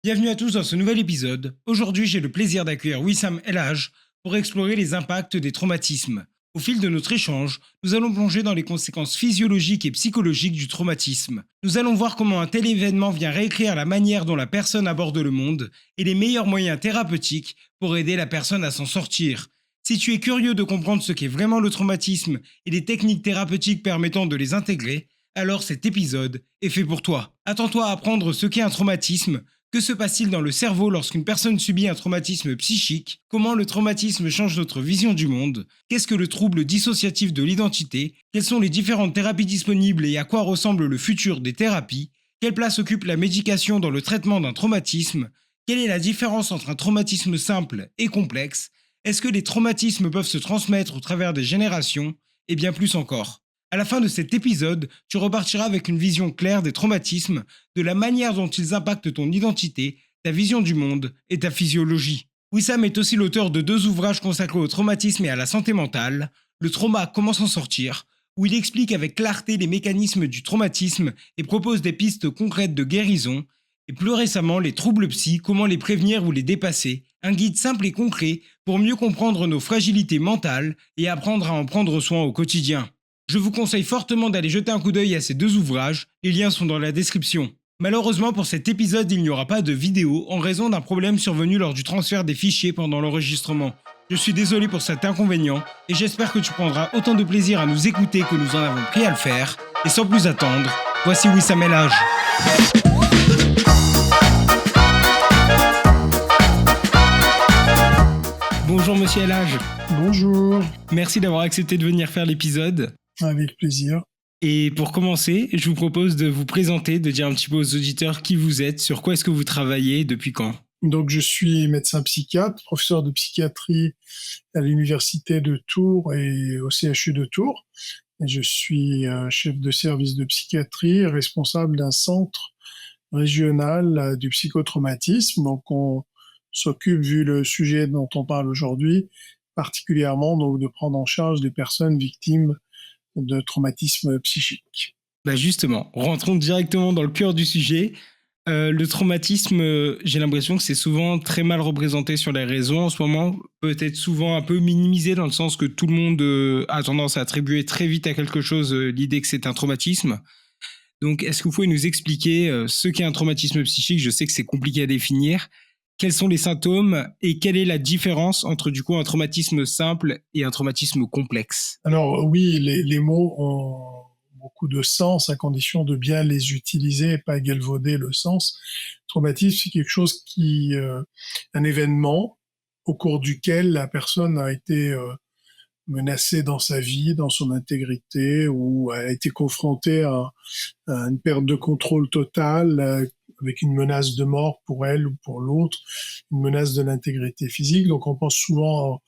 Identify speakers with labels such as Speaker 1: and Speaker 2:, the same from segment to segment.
Speaker 1: Bienvenue à tous dans ce nouvel épisode. Aujourd'hui, j'ai le plaisir d'accueillir Wissam Elhaj pour explorer les impacts des traumatismes. Au fil de notre échange, nous allons plonger dans les conséquences physiologiques et psychologiques du traumatisme. Nous allons voir comment un tel événement vient réécrire la manière dont la personne aborde le monde et les meilleurs moyens thérapeutiques pour aider la personne à s'en sortir. Si tu es curieux de comprendre ce qu'est vraiment le traumatisme et les techniques thérapeutiques permettant de les intégrer, alors cet épisode est fait pour toi. Attends-toi à apprendre ce qu'est un traumatisme. Que se passe-t-il dans le cerveau lorsqu'une personne subit un traumatisme psychique? Comment le traumatisme change notre vision du monde? Qu'est-ce que le trouble dissociatif de l'identité? Quelles sont les différentes thérapies disponibles et à quoi ressemble le futur des thérapies? Quelle place occupe la médication dans le traitement d'un traumatisme? Quelle est la différence entre un traumatisme simple et complexe? Est-ce que les traumatismes peuvent se transmettre au travers des générations? Et bien plus encore. À la fin de cet épisode, tu repartiras avec une vision claire des traumatismes, de la manière dont ils impactent ton identité, ta vision du monde et ta physiologie. Wissam est aussi l'auteur de 2 ouvrages consacrés au traumatisme et à la santé mentale, Le trauma, comment s'en sortir, où il explique avec clarté les mécanismes du traumatisme et propose des pistes concrètes de guérison, et plus récemment Les troubles psy, comment les prévenir ou les dépasser, un guide simple et concret pour mieux comprendre nos fragilités mentales et apprendre à en prendre soin au quotidien. Je vous conseille fortement d'aller jeter un coup d'œil à ces 2 ouvrages, les liens sont dans la description. Malheureusement pour cet épisode, il n'y aura pas de vidéo en raison d'un problème survenu lors du transfert des fichiers pendant l'enregistrement. Je suis désolé pour cet inconvénient et j'espère que tu prendras autant de plaisir à nous écouter que nous en avons pris à le faire. Et sans plus attendre, voici Wissam Elhaj. Bonjour Monsieur Elhaj.
Speaker 2: Bonjour,
Speaker 1: Merci d'avoir accepté de venir faire l'épisode.
Speaker 2: avec plaisir.
Speaker 1: Et pour commencer, je vous propose de vous présenter, de dire un petit peu aux auditeurs qui vous êtes, sur quoi est-ce que vous travaillez, depuis quand.
Speaker 2: Donc, je suis médecin psychiatre, professeur de psychiatrie à l'université de Tours et au CHU de Tours. Et je suis chef de service de psychiatrie, responsable d'un centre régional du psychotraumatisme. Donc, on s'occupe, vu le sujet dont on parle aujourd'hui, particulièrement donc de prendre en charge des personnes victimes de traumatisme psychique.
Speaker 1: Justement, rentrons directement dans le cœur du sujet. Le traumatisme, j'ai l'impression que c'est souvent très mal représenté sur les réseaux en ce moment, peut-être souvent un peu minimisé dans le sens que tout le monde a tendance à attribuer très vite à quelque chose l'idée que c'est un traumatisme. Donc, est-ce que vous pouvez nous expliquer ce qu'est un traumatisme psychique? Je sais que c'est compliqué à définir. Quels sont les symptômes et quelle est la différence entre du coup un traumatisme simple et un traumatisme complexe?
Speaker 2: Alors oui, les mots ont beaucoup de sens à condition de bien les utiliser et pas galvauder le sens. Traumatisme, c'est quelque chose un événement au cours duquel la personne a été menacée dans sa vie, dans son intégrité, ou a été confrontée à une perte de contrôle totale, avec une menace de mort pour elle ou pour l'autre, une menace de l'intégrité physique. Donc on pense souvent à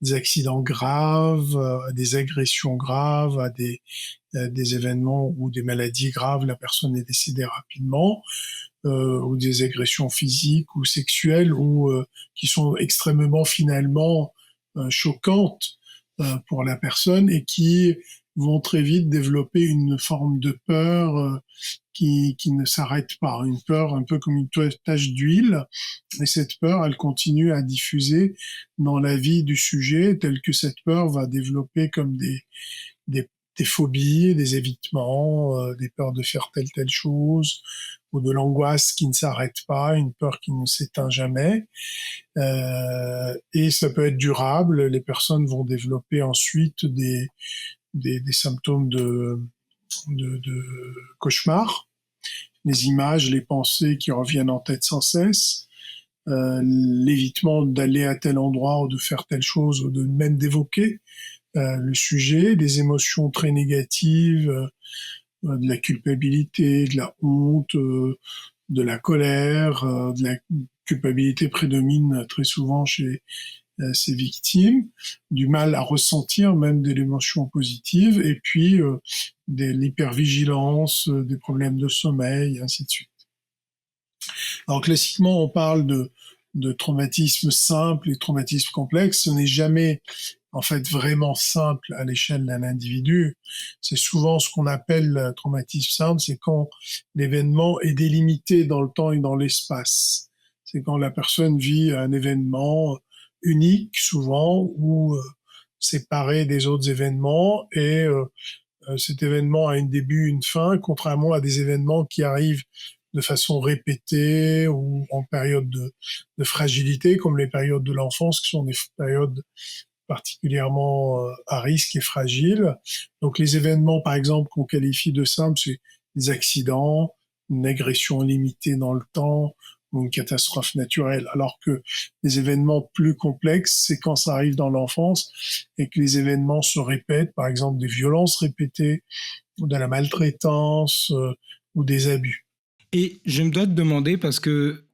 Speaker 2: des accidents graves, à des agressions graves, à des événements ou des maladies graves, la personne est décédée rapidement, ou des agressions physiques ou sexuelles, ou qui sont extrêmement finalement choquantes pour la personne et qui vont très vite développer une forme de peur qui ne s'arrête pas, une peur un peu comme une tache d'huile, et cette peur, elle continue à diffuser dans la vie du sujet, telle que cette peur va développer comme des, des phobies, des évitements, des peurs de faire telle chose, ou de l'angoisse qui ne s'arrête pas, une peur qui ne s'éteint jamais. Et ça peut être durable, les personnes vont développer ensuite des symptômes de cauchemar, les images, les pensées qui reviennent en tête sans cesse, l'évitement d'aller à tel endroit ou de faire telle chose ou de même d'évoquer le sujet, des émotions très négatives, de la culpabilité, de la honte, de la colère, de la culpabilité prédomine très souvent chez ces victimes, du mal à ressentir même de l'émotion positive, et puis de l'hypervigilance, des problèmes de sommeil, ainsi de suite. Alors classiquement, on parle de traumatisme simple et traumatisme complexe. Ce n'est jamais en fait vraiment simple à l'échelle d'un individu. C'est souvent ce qu'on appelle traumatisme simple, c'est quand l'événement est délimité dans le temps et dans l'espace. C'est quand la personne vit un événement unique, souvent, ou séparé des autres événements, et cet événement a un début, une fin, contrairement à des événements qui arrivent de façon répétée ou en période de fragilité, comme les périodes de l'enfance, qui sont des périodes particulièrement à risque et fragiles. Donc les événements, par exemple, qu'on qualifie de simples, c'est des accidents, une agression limitée dans le temps ou une catastrophe naturelle. Alors que les événements plus complexes, c'est quand ça arrive dans l'enfance et que les événements se répètent, par exemple des violences répétées, ou de la maltraitance ou des abus.
Speaker 1: Et je me dois te demander, parce que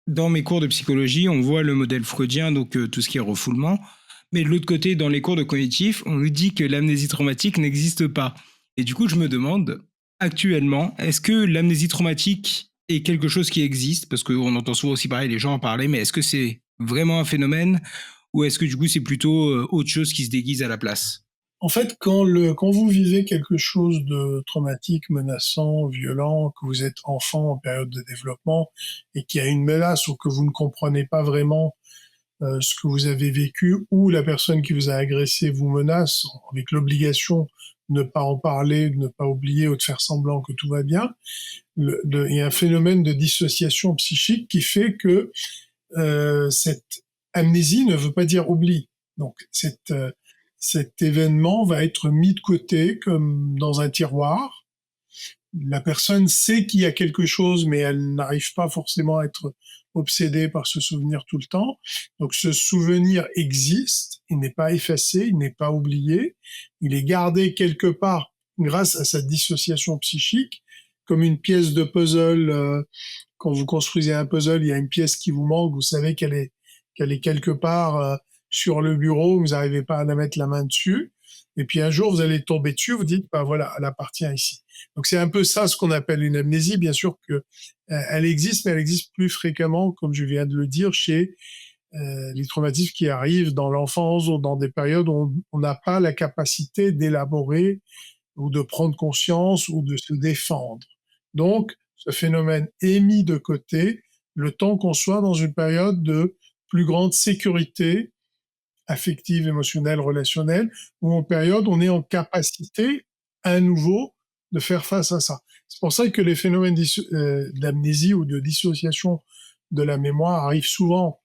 Speaker 1: dans mes cours de psychologie, on voit le modèle freudien, donc tout ce qui est refoulement. Mais de l'autre côté, dans les cours de cognitif, on nous dit que l'amnésie traumatique n'existe pas. Et du coup, je me demande, actuellement, est-ce que l'amnésie traumatique est quelque chose qui existe? Parce qu'on entend souvent aussi parler, les gens en parler, mais est-ce que c'est vraiment un phénomène? Ou est-ce que du coup, c'est plutôt autre chose qui se déguise à la place?
Speaker 2: En fait, quand vous vivez quelque chose de traumatique, menaçant, violent, que vous êtes enfant en période de développement et qu'il y a une menace ou que vous ne comprenez pas vraiment ce que vous avez vécu, ou la personne qui vous a agressé vous menace avec l'obligation de ne pas en parler, de ne pas oublier ou de faire semblant que tout va bien, il y a un phénomène de dissociation psychique qui fait que cette amnésie ne veut pas dire oubli. Donc cet événement va être mis de côté comme dans un tiroir. La personne sait qu'il y a quelque chose, mais elle n'arrive pas forcément à être obsédée par ce souvenir tout le temps. Donc ce souvenir existe, il n'est pas effacé, il n'est pas oublié, il est gardé quelque part grâce à sa dissociation psychique, comme une pièce de puzzle. Quand vous construisez un puzzle, il y a une pièce qui vous manque, vous savez qu'elle est quelque part sur le bureau, vous n'arrivez pas à la mettre la main dessus. Et puis un jour, vous allez tomber dessus, vous dites, bah voilà, elle appartient ici. Donc c'est un peu ça ce qu'on appelle une amnésie. Bien sûr que elle existe, mais elle existe plus fréquemment, comme je viens de le dire, chez les traumatismes qui arrivent dans l'enfance ou dans des périodes où on n'a pas la capacité d'élaborer ou de prendre conscience ou de se défendre. Donc ce phénomène est mis de côté le temps qu'on soit dans une période de plus grande sécurité affective, émotionnelle, relationnelle, ou en période où on est en capacité à nouveau de faire face à ça. C'est pour ça que les phénomènes d'amnésie ou de dissociation de la mémoire arrivent souvent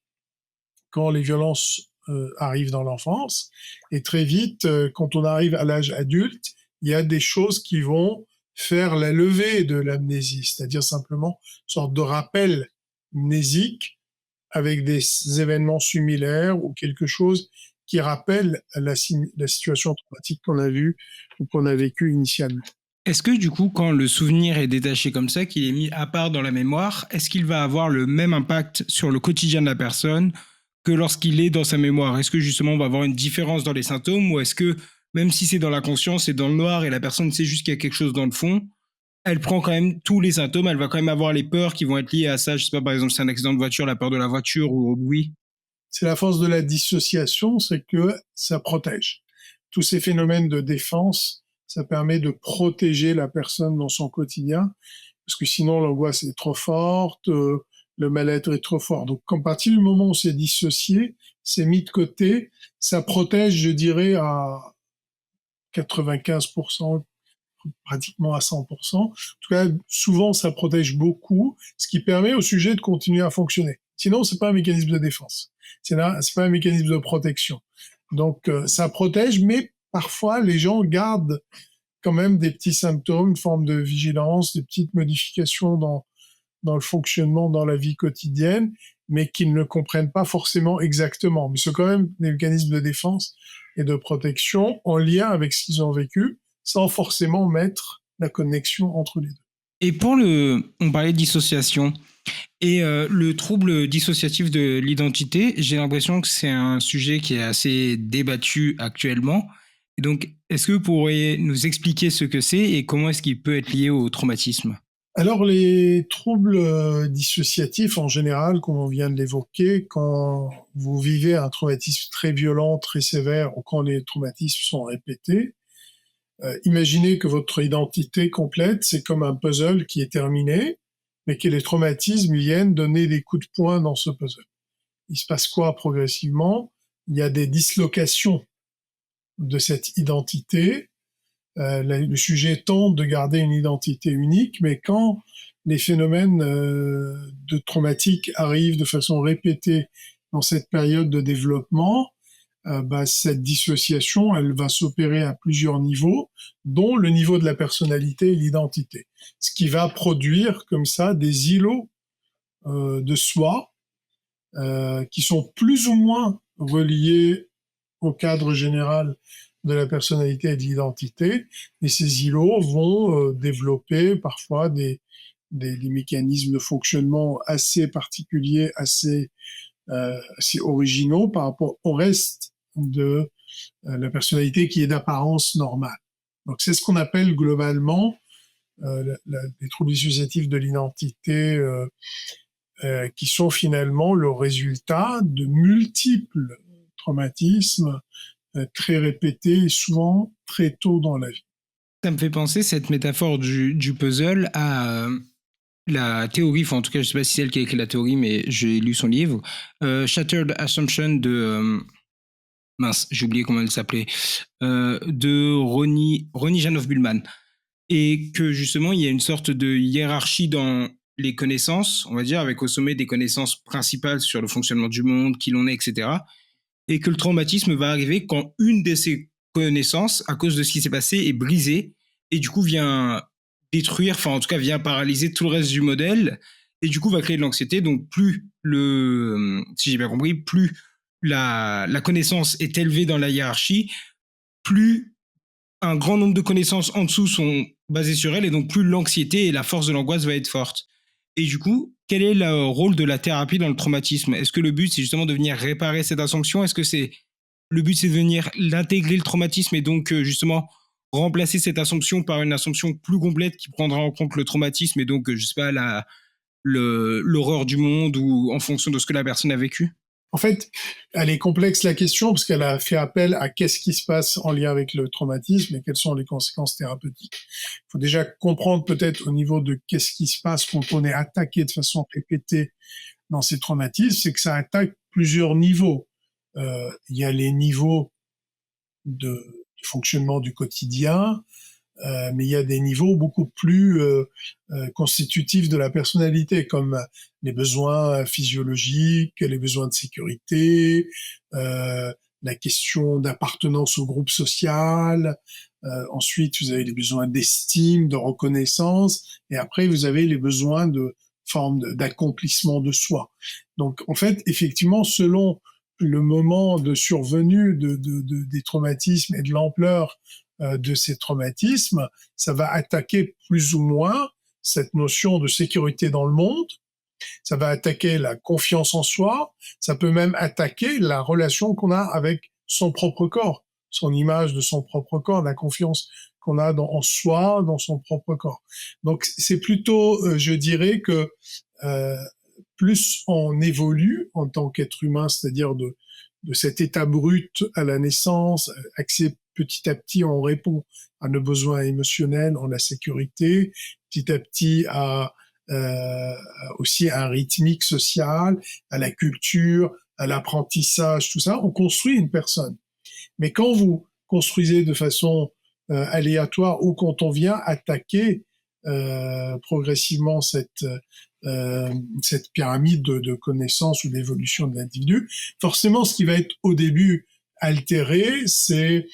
Speaker 2: quand les violences arrivent dans l'enfance, et très vite, quand on arrive à l'âge adulte, il y a des choses qui vont faire la levée de l'amnésie, c'est-à-dire simplement une sorte de rappel mnésique avec des événements similaires ou quelque chose qui rappelle la situation traumatique qu'on a vue ou qu'on a vécue initialement.
Speaker 1: Est-ce que du coup, quand le souvenir est détaché comme ça, qu'il est mis à part dans la mémoire, est-ce qu'il va avoir le même impact sur le quotidien de la personne que lorsqu'il est dans sa mémoire? Est-ce que justement on va avoir une différence dans les symptômes, ou est-ce que même si c'est dans la conscience, c'est dans le noir et la personne sait juste qu'il y a quelque chose dans le fond, elle prend quand même tous les symptômes, elle va quand même avoir les peurs qui vont être liées à ça? Je sais pas, par exemple, c'est un accident de voiture, la peur de la voiture ou au bruit.
Speaker 2: C'est la force de la dissociation, c'est que ça protège. Tous ces phénomènes de défense, ça permet de protéger la personne dans son quotidien, parce que sinon l'angoisse est trop forte, le mal-être est trop fort. Donc, à partir du moment où c'est dissocié, c'est mis de côté, ça protège, je dirais, à 95%, pratiquement à 100%. En tout cas, souvent, ça protège beaucoup, ce qui permet au sujet de continuer à fonctionner. Sinon, c'est pas un mécanisme de défense. C'est pas un mécanisme de protection. Donc, ça protège, mais parfois, les gens gardent quand même des petits symptômes, une forme de vigilance, des petites modifications dans le fonctionnement, dans la vie quotidienne, mais qu'ils ne comprennent pas forcément exactement. Mais c'est quand même des mécanismes de défense et de protection en lien avec ce qu'ils ont vécu, sans forcément mettre la connexion entre les deux.
Speaker 1: Et on parlait de dissociation, et le trouble dissociatif de l'identité, j'ai l'impression que c'est un sujet qui est assez débattu actuellement. Et donc, est-ce que vous pourriez nous expliquer ce que c'est et comment est-ce qu'il peut être lié au traumatisme?
Speaker 2: Alors, les troubles dissociatifs, en général, comme on vient de l'évoquer, quand vous vivez un traumatisme très violent, très sévère, ou quand les traumatismes sont répétés, imaginez que votre identité complète, c'est comme un puzzle qui est terminé, mais que les traumatismes viennent donner des coups de poing dans ce puzzle. Il se passe quoi progressivement? Il y a des dislocations de cette identité. Le sujet tente de garder une identité unique, mais quand les phénomènes de traumatiques arrivent de façon répétée dans cette période de développement, cette dissociation, elle va s'opérer à plusieurs niveaux, dont le niveau de la personnalité et l'identité. Ce qui va produire comme ça des îlots de soi qui sont plus ou moins reliés au cadre général de la personnalité et de l'identité. Et ces îlots vont développer parfois des mécanismes de fonctionnement assez particuliers, assez originaux par rapport au reste de la personnalité qui est d'apparence normale. Donc c'est ce qu'on appelle globalement les troubles dissociatifs de l'identité qui sont finalement le résultat de multiples traumatismes très répétés et souvent très tôt dans la vie.
Speaker 1: Ça me fait penser, cette métaphore du puzzle, à la théorie, enfin en tout cas je sais pas si c'est elle qui a écrit la théorie, mais j'ai lu son livre, Shattered Assumption de... mince, j'ai oublié comment elle s'appelait, de Ronnie Janov-Bullman. Et que justement il y a une sorte de hiérarchie dans les connaissances, on va dire, avec au sommet des connaissances principales sur le fonctionnement du monde, qui l'on est, etc. Et que le traumatisme va arriver quand une de ces connaissances, à cause de ce qui s'est passé, est brisée, et du coup vient détruire, enfin en tout cas vient paralyser tout le reste du modèle, et du coup va créer de l'anxiété. Donc plus si j'ai bien compris, plus la connaissance est élevée dans la hiérarchie, plus un grand nombre de connaissances en dessous sont basées sur elle, et donc plus l'anxiété et la force de l'angoisse va être forte. Et du coup, quel est le rôle de la thérapie dans le traumatisme? Est-ce que le but, c'est justement de venir réparer cette assumption? Est-ce que le but, c'est de venir l'intégrer, le traumatisme, et donc justement remplacer cette assumption par une assumption plus complète qui prendra en compte le traumatisme et donc, je sais pas, l'horreur du monde, ou en fonction de ce que la personne a vécu?
Speaker 2: En fait, elle est complexe la question parce qu'elle a fait appel à qu'est-ce qui se passe en lien avec le traumatisme et quelles sont les conséquences thérapeutiques. Il faut déjà comprendre peut-être au niveau de qu'est-ce qui se passe quand on est attaqué de façon répétée dans ces traumatismes, c'est que ça attaque plusieurs niveaux. Il y a les niveaux de fonctionnement du quotidien, mais il y a des niveaux beaucoup plus constitutifs de la personnalité, comme les besoins physiologiques, les besoins de sécurité, la question d'appartenance au groupe social. Ensuite, vous avez les besoins d'estime, de reconnaissance, et après, vous avez les besoins de forme d'accomplissement de soi. Donc, en fait, effectivement, selon le moment de survenue des traumatismes et de l'ampleur de ces traumatismes, ça va attaquer plus ou moins cette notion de sécurité dans le monde, ça va attaquer la confiance en soi, ça peut même attaquer la relation qu'on a avec son propre corps, son image de son propre corps, la confiance qu'on a en soi, dans son propre corps. Donc c'est plutôt, je dirais que plus on évolue en tant qu'être humain, c'est-à-dire de cet état brut à la naissance, accès petit à petit, on répond à nos besoins émotionnels, en la sécurité, petit à petit aussi à un rythmique social, à la culture, à l'apprentissage, tout ça, on construit une personne. Mais quand vous construisez de façon aléatoire ou quand on vient attaquer progressivement cette pyramide de connaissances ou d'évolution de l'individu, forcément, ce qui va être au début altéré, c'est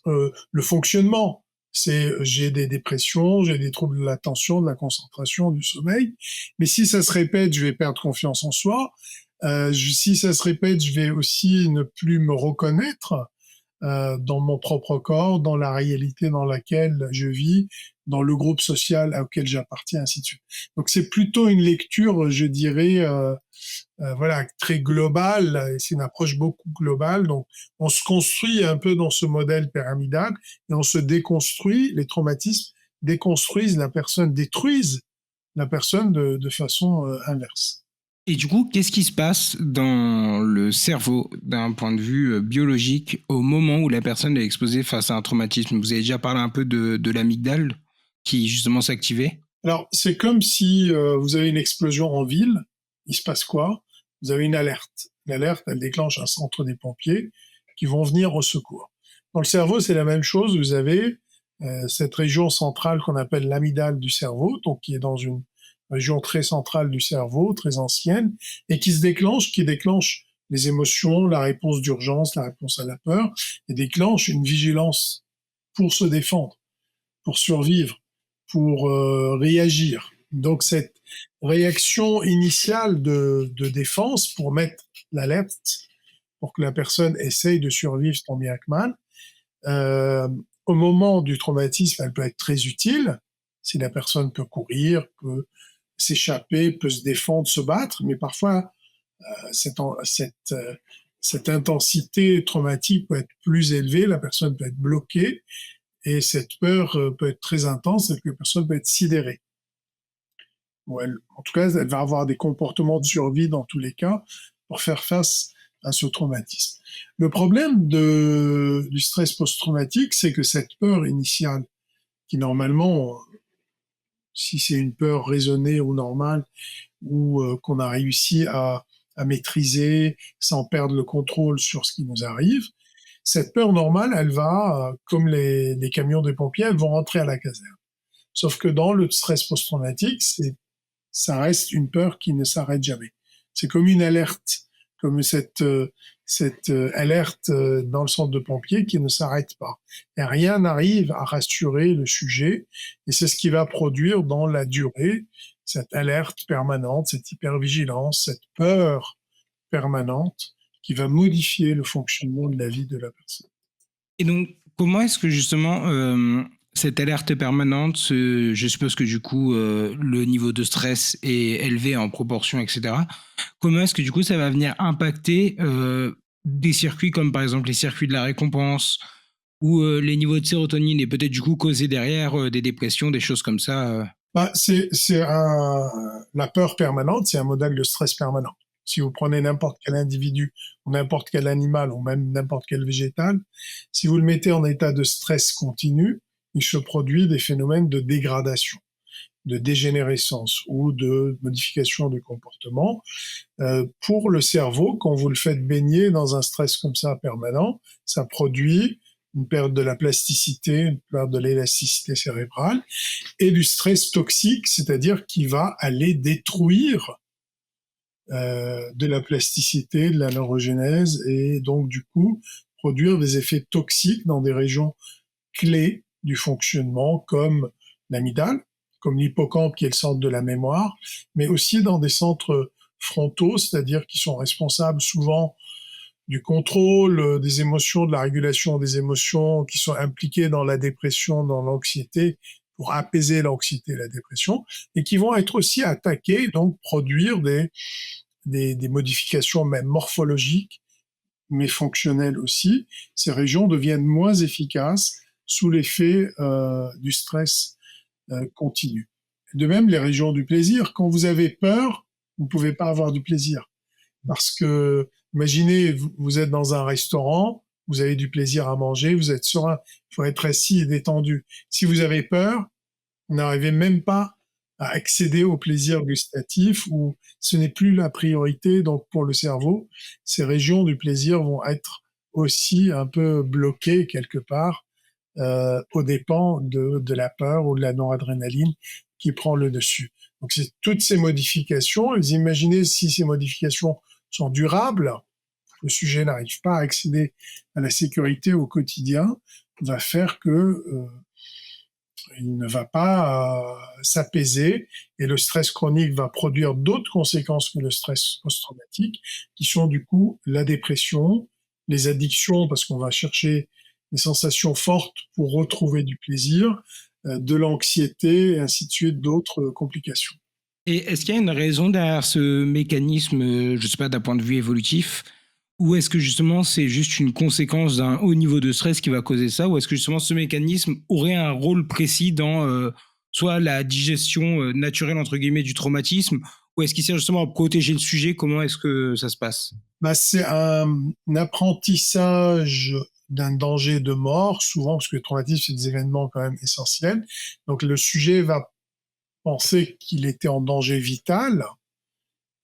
Speaker 2: le fonctionnement. J'ai des dépressions, j'ai des troubles de l'attention, de la concentration, du sommeil. Mais si ça se répète, je vais perdre confiance en soi. Si ça se répète, je vais aussi ne plus me reconnaître dans mon propre corps, dans la réalité dans laquelle je vis, dans le groupe social auquel j'appartiens, ainsi de suite. Donc c'est plutôt une lecture, je dirais, voilà, très globale. C'est une approche beaucoup globale. Donc on se construit un peu dans ce modèle pyramidal et on se déconstruit. Les traumatismes déconstruisent la personne, détruisent la personne de façon inverse.
Speaker 1: Et du coup, qu'est-ce qui se passe dans le cerveau d'un point de vue biologique au moment où la personne est exposée face à un traumatisme? Vous avez déjà parlé un peu de l'amygdale qui justement s'activait.
Speaker 2: Alors, c'est comme si vous avez une explosion en ville. Il se passe quoi? Vous avez une alerte. L'alerte, elle déclenche un centre des pompiers qui vont venir au secours. Dans le cerveau, c'est la même chose. Vous avez cette région centrale qu'on appelle l'amygdale du cerveau, donc qui est dans une région très centrale du cerveau, très ancienne, et qui déclenche les émotions, la réponse d'urgence, la réponse à la peur, et déclenche une vigilance pour se défendre, pour survivre, pour réagir. Donc cette réaction initiale de défense pour mettre l'alerte, pour que la personne essaye de survivre tant bien que mal, euh, au moment du traumatisme, elle peut être très utile. Si la personne peut courir, peut s'échapper, peut se défendre, se battre, mais parfois cette, cette intensité traumatique peut être plus élevée, la personne peut être bloquée, et cette peur peut être très intense et que la personne peut être sidérée. Bon, en tout cas, elle va avoir des comportements de survie dans tous les cas pour faire face à ce traumatisme. Le problème du stress post-traumatique, c'est que cette peur initiale, qui normalement, si c'est une peur raisonnée ou normale, ou qu'on a réussi à maîtriser sans perdre le contrôle sur ce qui nous arrive, cette peur normale, elle va, comme les camions des pompiers, elles vont rentrer à la caserne. Sauf que dans le stress post-traumatique, ça reste une peur qui ne s'arrête jamais. C'est comme une alerte, comme cette alerte dans le centre de pompiers qui ne s'arrête pas. Et rien n'arrive à rassurer le sujet, et c'est ce qui va produire dans la durée cette alerte permanente, cette hypervigilance, cette peur permanente qui va modifier le fonctionnement de la vie de la personne.
Speaker 1: Et donc, comment est-ce que justement cette alerte permanente, je suppose que du coup le niveau de stress est élevé en proportion, etc. Comment est-ce que du coup ça va venir impacter des circuits comme par exemple les circuits de la récompense ou les niveaux de sérotonine et peut-être du coup causer derrière des dépressions, des choses comme ça
Speaker 2: Bah, la peur permanente, c'est un modèle de stress permanent. Si vous prenez n'importe quel individu, ou n'importe quel animal, ou même n'importe quel végétal, si vous le mettez en état de stress continu, il se produit des phénomènes de dégradation, de dégénérescence ou de modification du comportement. Pour le cerveau, quand vous le faites baigner dans un stress comme ça permanent, ça produit une perte de la plasticité, une perte de l'élasticité cérébrale, et du stress toxique, c'est-à-dire qui va aller détruire de la plasticité, de la neurogénèse, et donc du coup produire des effets toxiques dans des régions clés du fonctionnement, comme l'amygdale, comme l'hippocampe qui est le centre de la mémoire, mais aussi dans des centres frontaux, c'est-à-dire qui sont responsables souvent du contrôle des émotions, de la régulation des émotions, qui sont impliquées dans la dépression, dans l'anxiété, pour apaiser l'anxiété et la dépression, et qui vont être aussi attaqués, donc produire des modifications même morphologiques, mais fonctionnelles aussi. Ces régions deviennent moins efficaces sous l'effet du stress continu. De même, les régions du plaisir, quand vous avez peur, vous ne pouvez pas avoir du plaisir. Parce que, imaginez, vous êtes dans un restaurant, vous avez du plaisir à manger, vous êtes serein, il faut être assis et détendu. Si vous avez peur, vous n'arrivez même pas à accéder au plaisir gustatif, ou ce n'est plus la priorité. Donc pour le cerveau, ces régions du plaisir vont être aussi un peu bloquées quelque part aux dépens de la peur ou de la noradrénaline qui prend le dessus. Donc c'est toutes ces modifications, vous imaginez si ces modifications sont durables, le sujet n'arrive pas à accéder à la sécurité au quotidien, va faire que il ne va pas s'apaiser, et le stress chronique va produire d'autres conséquences que le stress post-traumatique, qui sont du coup la dépression, les addictions, parce qu'on va chercher des sensations fortes pour retrouver du plaisir, de l'anxiété, et ainsi de suite, d'autres complications.
Speaker 1: Et est-ce qu'il y a une raison derrière ce mécanisme, je ne sais pas, d'un point de vue évolutif, ou est-ce que justement c'est juste une conséquence d'un haut niveau de stress qui va causer ça, ou est-ce que justement ce mécanisme aurait un rôle précis dans soit la digestion naturelle entre guillemets du traumatisme, ou est-ce qu'il sert justement à protéger le sujet? Comment est-ce que ça se passe?
Speaker 2: Bah, c'est un apprentissage d'un danger de mort, souvent parce que le traumatisme, c'est des événements quand même essentiels. Donc le sujet va pensait qu'il était en danger vital,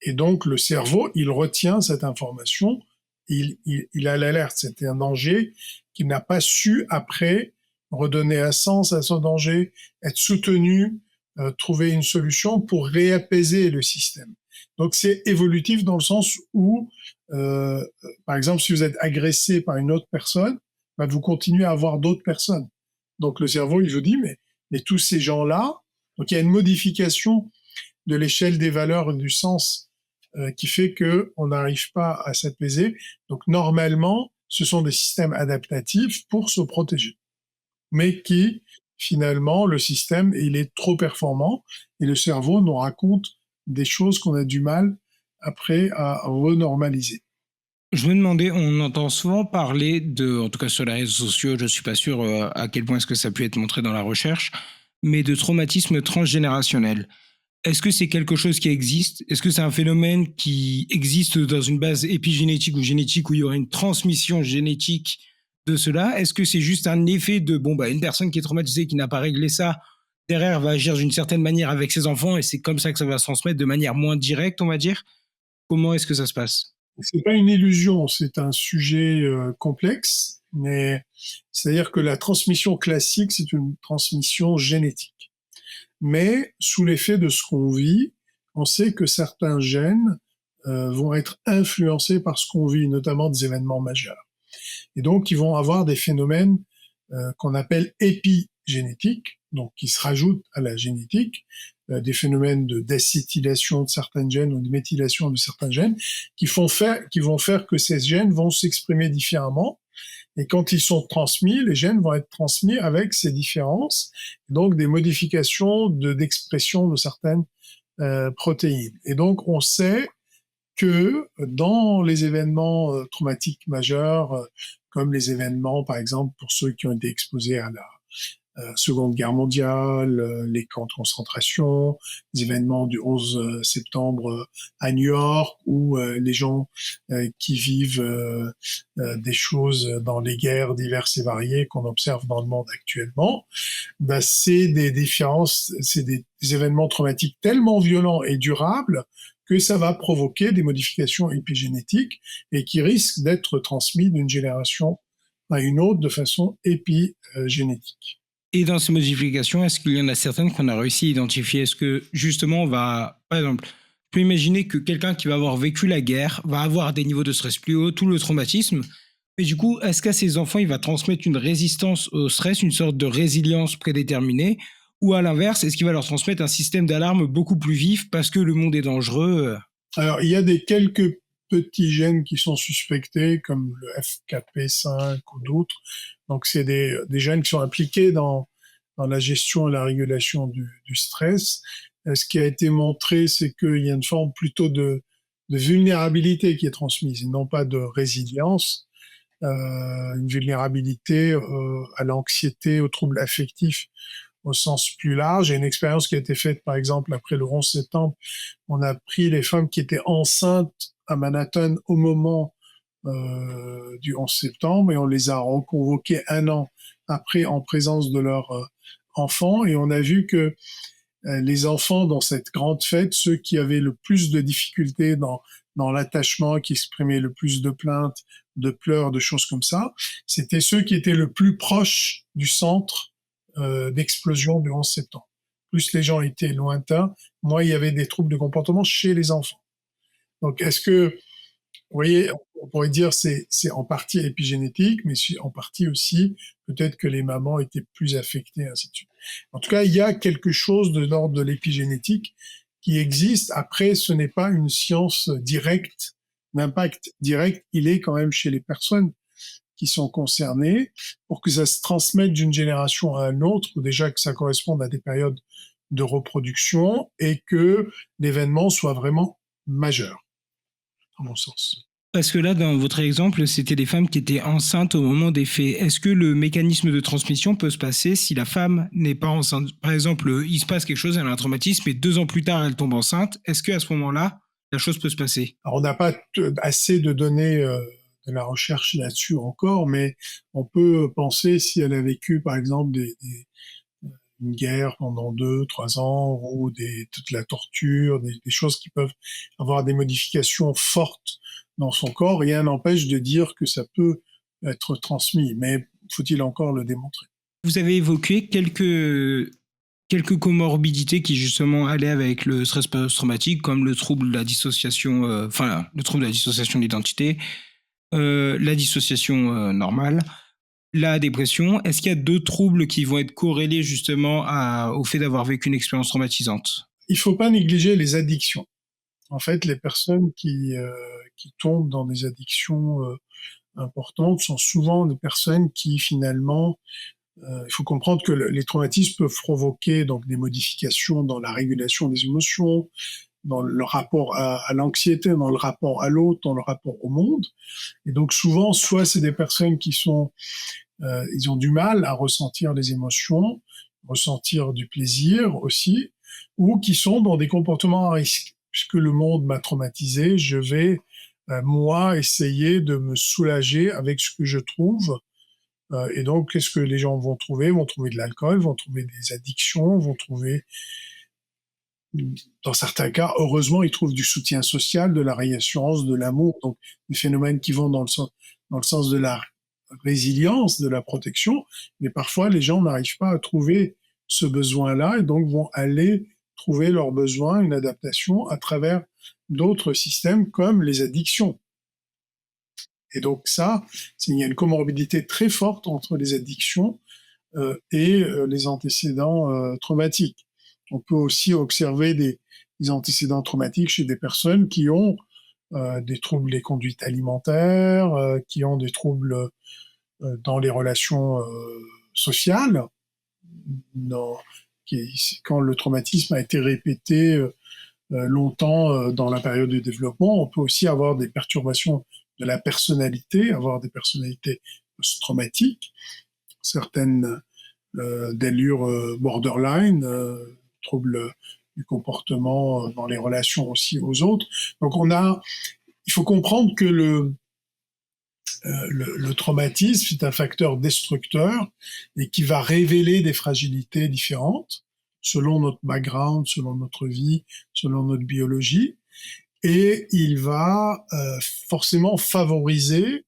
Speaker 2: et donc le cerveau, il retient cette information, il a l'alerte, c'était un danger qu'il n'a pas su après redonner un sens à son danger, être soutenu, trouver une solution pour réapaiser le système. Donc c'est évolutif dans le sens où, par exemple, si vous êtes agressé par une autre personne, bah, vous continuez à avoir d'autres personnes. Donc le cerveau, il vous dit, mais tous ces gens-là, donc il y a une modification de l'échelle des valeurs et du sens qui fait que on n'arrive pas à s'apaiser. Donc normalement, ce sont des systèmes adaptatifs pour se protéger, mais qui finalement le système il est trop performant et le cerveau nous raconte des choses qu'on a du mal après à renormaliser.
Speaker 1: Je me demandais, on entend souvent parler de, en tout cas sur les réseaux sociaux, je suis pas sûr à quel point est-ce que ça a pu être montré dans la recherche, mais de traumatisme transgénérationnel. Est-ce que c'est quelque chose qui existe? Est-ce que c'est un phénomène qui existe dans une base épigénétique ou génétique où il y aurait une transmission génétique de cela? Est-ce que c'est juste un effet de, bon, bah, une personne qui est traumatisée, qui n'a pas réglé ça, derrière va agir d'une certaine manière avec ses enfants et c'est comme ça que ça va se transmettre de manière moins directe, on va dire? Comment est-ce que ça se passe?
Speaker 2: C'est pas une illusion, c'est un sujet complexe, mais c'est-à-dire que la transmission classique, c'est une transmission génétique. Mais sous l'effet de ce qu'on vit, on sait que certains gènes vont être influencés par ce qu'on vit, notamment des événements majeurs. Et donc, ils vont avoir des phénomènes qu'on appelle épigénétiques, donc qui se rajoutent à la génétique, des phénomènes d'acétylation de certains gènes ou de méthylation de certains gènes, qui vont faire que ces gènes vont s'exprimer différemment. Et quand ils sont transmis, les gènes vont être transmis avec ces différences, donc des modifications d'expression de certaines protéines. Et donc, on sait que dans les événements traumatiques majeurs, comme les événements, par exemple, pour ceux qui ont été exposés à la Seconde Guerre mondiale, les camps de concentration, les événements du 11 septembre à New York, ou les gens qui vivent des choses dans les guerres diverses et variées qu'on observe dans le monde actuellement, bah, c'est des différences, c'est des événements traumatiques tellement violents et durables que ça va provoquer des modifications épigénétiques et qui risquent d'être transmis d'une génération à une autre de façon épigénétique.
Speaker 1: Et dans ces modifications, est-ce qu'il y en a certaines qu'on a réussi à identifier? Est-ce que justement on va, par exemple, je peux imaginer que quelqu'un qui va avoir vécu la guerre va avoir des niveaux de stress plus hauts, tout le traumatisme, mais du coup, est-ce qu'à ses enfants, il va transmettre une résistance au stress, une sorte de résilience prédéterminée, ou à l'inverse, est-ce qu'il va leur transmettre un système d'alarme beaucoup plus vif parce que le monde est dangereux?
Speaker 2: Alors, il y a quelques petits gènes qui sont suspectés, comme le FKP5 ou d'autres. Donc, c'est des gènes qui sont impliqués dans la gestion et la régulation du stress. Ce qui a été montré, c'est qu'il y a une forme plutôt de vulnérabilité qui est transmise, et non pas de résilience. Une vulnérabilité à l'anxiété, aux troubles affectifs au sens plus large. Et une expérience qui a été faite, par exemple, après le 11 septembre, on a pris les femmes qui étaient enceintes à Manhattan au moment du 11 septembre et on les a reconvoquées un an après en présence de leurs enfants et on a vu que les enfants dans cette grande fête, ceux qui avaient le plus de difficultés dans l'attachement, qui exprimaient le plus de plaintes, de pleurs, de choses comme ça, c'était ceux qui étaient le plus proches du centre d'explosion du 11 septembre. Plus les gens étaient lointains, moins il y avait des troubles de comportement chez les enfants. Donc, est-ce que, vous voyez, on pourrait dire c'est en partie épigénétique, mais en partie aussi, peut-être que les mamans étaient plus affectées, ainsi de suite. En tout cas, il y a quelque chose de l'ordre de l'épigénétique qui existe. Après, ce n'est pas une science directe. L'impact direct, il est quand même chez les personnes qui sont concernées pour que ça se transmette d'une génération à une autre, ou déjà que ça corresponde à des périodes de reproduction et que l'événement soit vraiment majeur, à mon sens.
Speaker 1: Parce que là, dans votre exemple, c'était des femmes qui étaient enceintes au moment des faits. Est-ce que le mécanisme de transmission peut se passer si la femme n'est pas enceinte? Par exemple, il se passe quelque chose, elle a un traumatisme, et 2 ans plus tard, elle tombe enceinte. Est-ce qu'à ce moment-là, la chose peut se passer?
Speaker 2: Alors, on n'a pas assez de données de la recherche là-dessus encore, mais on peut penser si elle a vécu, par exemple, une guerre pendant 2, 3 ans ou toute la torture, des choses qui peuvent avoir des modifications fortes dans son corps. Rien n'empêche de dire que ça peut être transmis, mais faut-il encore le démontrer?
Speaker 1: Vous avez évoqué quelques comorbidités qui justement allaient avec le stress post-traumatique, comme le trouble de la dissociation, le trouble de la dissociation d'identité, la dissociation normale, la dépression. Est-ce qu'il y a d'autres troubles qui vont être corrélés justement au fait d'avoir vécu une expérience traumatisante?
Speaker 2: Il faut pas négliger les addictions. En fait, les personnes qui tombent dans des addictions importantes sont souvent des personnes qui finalement, il faut comprendre que les traumatismes peuvent provoquer donc des modifications dans la régulation des émotions, dans le rapport à l'anxiété, dans le rapport à l'autre, dans le rapport au monde. Et donc souvent, soit c'est des personnes qui sont, ils ont du mal à ressentir les émotions, ressentir du plaisir aussi, ou qui sont dans des comportements à risque. Puisque le monde m'a traumatisé, je vais moi essayer de me soulager avec ce que je trouve. Et donc, qu'est-ce que les gens vont trouver? Ils vont trouver de l'alcool, vont trouver des addictions, vont trouver, dans certains cas, heureusement, ils trouvent du soutien social, de la réassurance, de l'amour, donc des phénomènes qui vont dans le sens de la résilience, de la protection, mais parfois les gens n'arrivent pas à trouver ce besoin-là et donc vont aller trouver leur besoin, une adaptation à travers d'autres systèmes comme les addictions. Et donc ça, il y a une comorbidité très forte entre les addictions et les antécédents traumatiques. On peut aussi observer des antécédents traumatiques chez des personnes qui ont des troubles des conduites alimentaires, qui ont des troubles dans les relations sociales, dans, quand le traumatisme a été répété longtemps dans la période du développement. On peut aussi avoir des perturbations de la personnalité, avoir des personnalités post-traumatiques, certaines d'allure borderline, troubles du comportement dans les relations aussi aux autres. Donc il faut comprendre que le traumatisme est un facteur destructeur et qui va révéler des fragilités différentes selon notre background, selon notre vie, selon notre biologie. Et il va forcément favoriser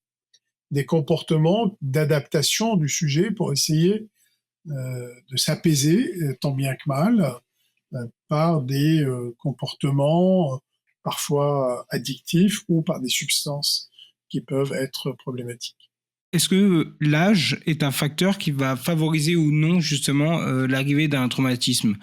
Speaker 2: des comportements d'adaptation du sujet pour essayer de s'apaiser, tant bien que mal, par des comportements parfois addictifs ou par des substances qui peuvent être problématiques.
Speaker 1: Est-ce que l'âge est un facteur qui va favoriser ou non justement l'arrivée d'un traumatisme?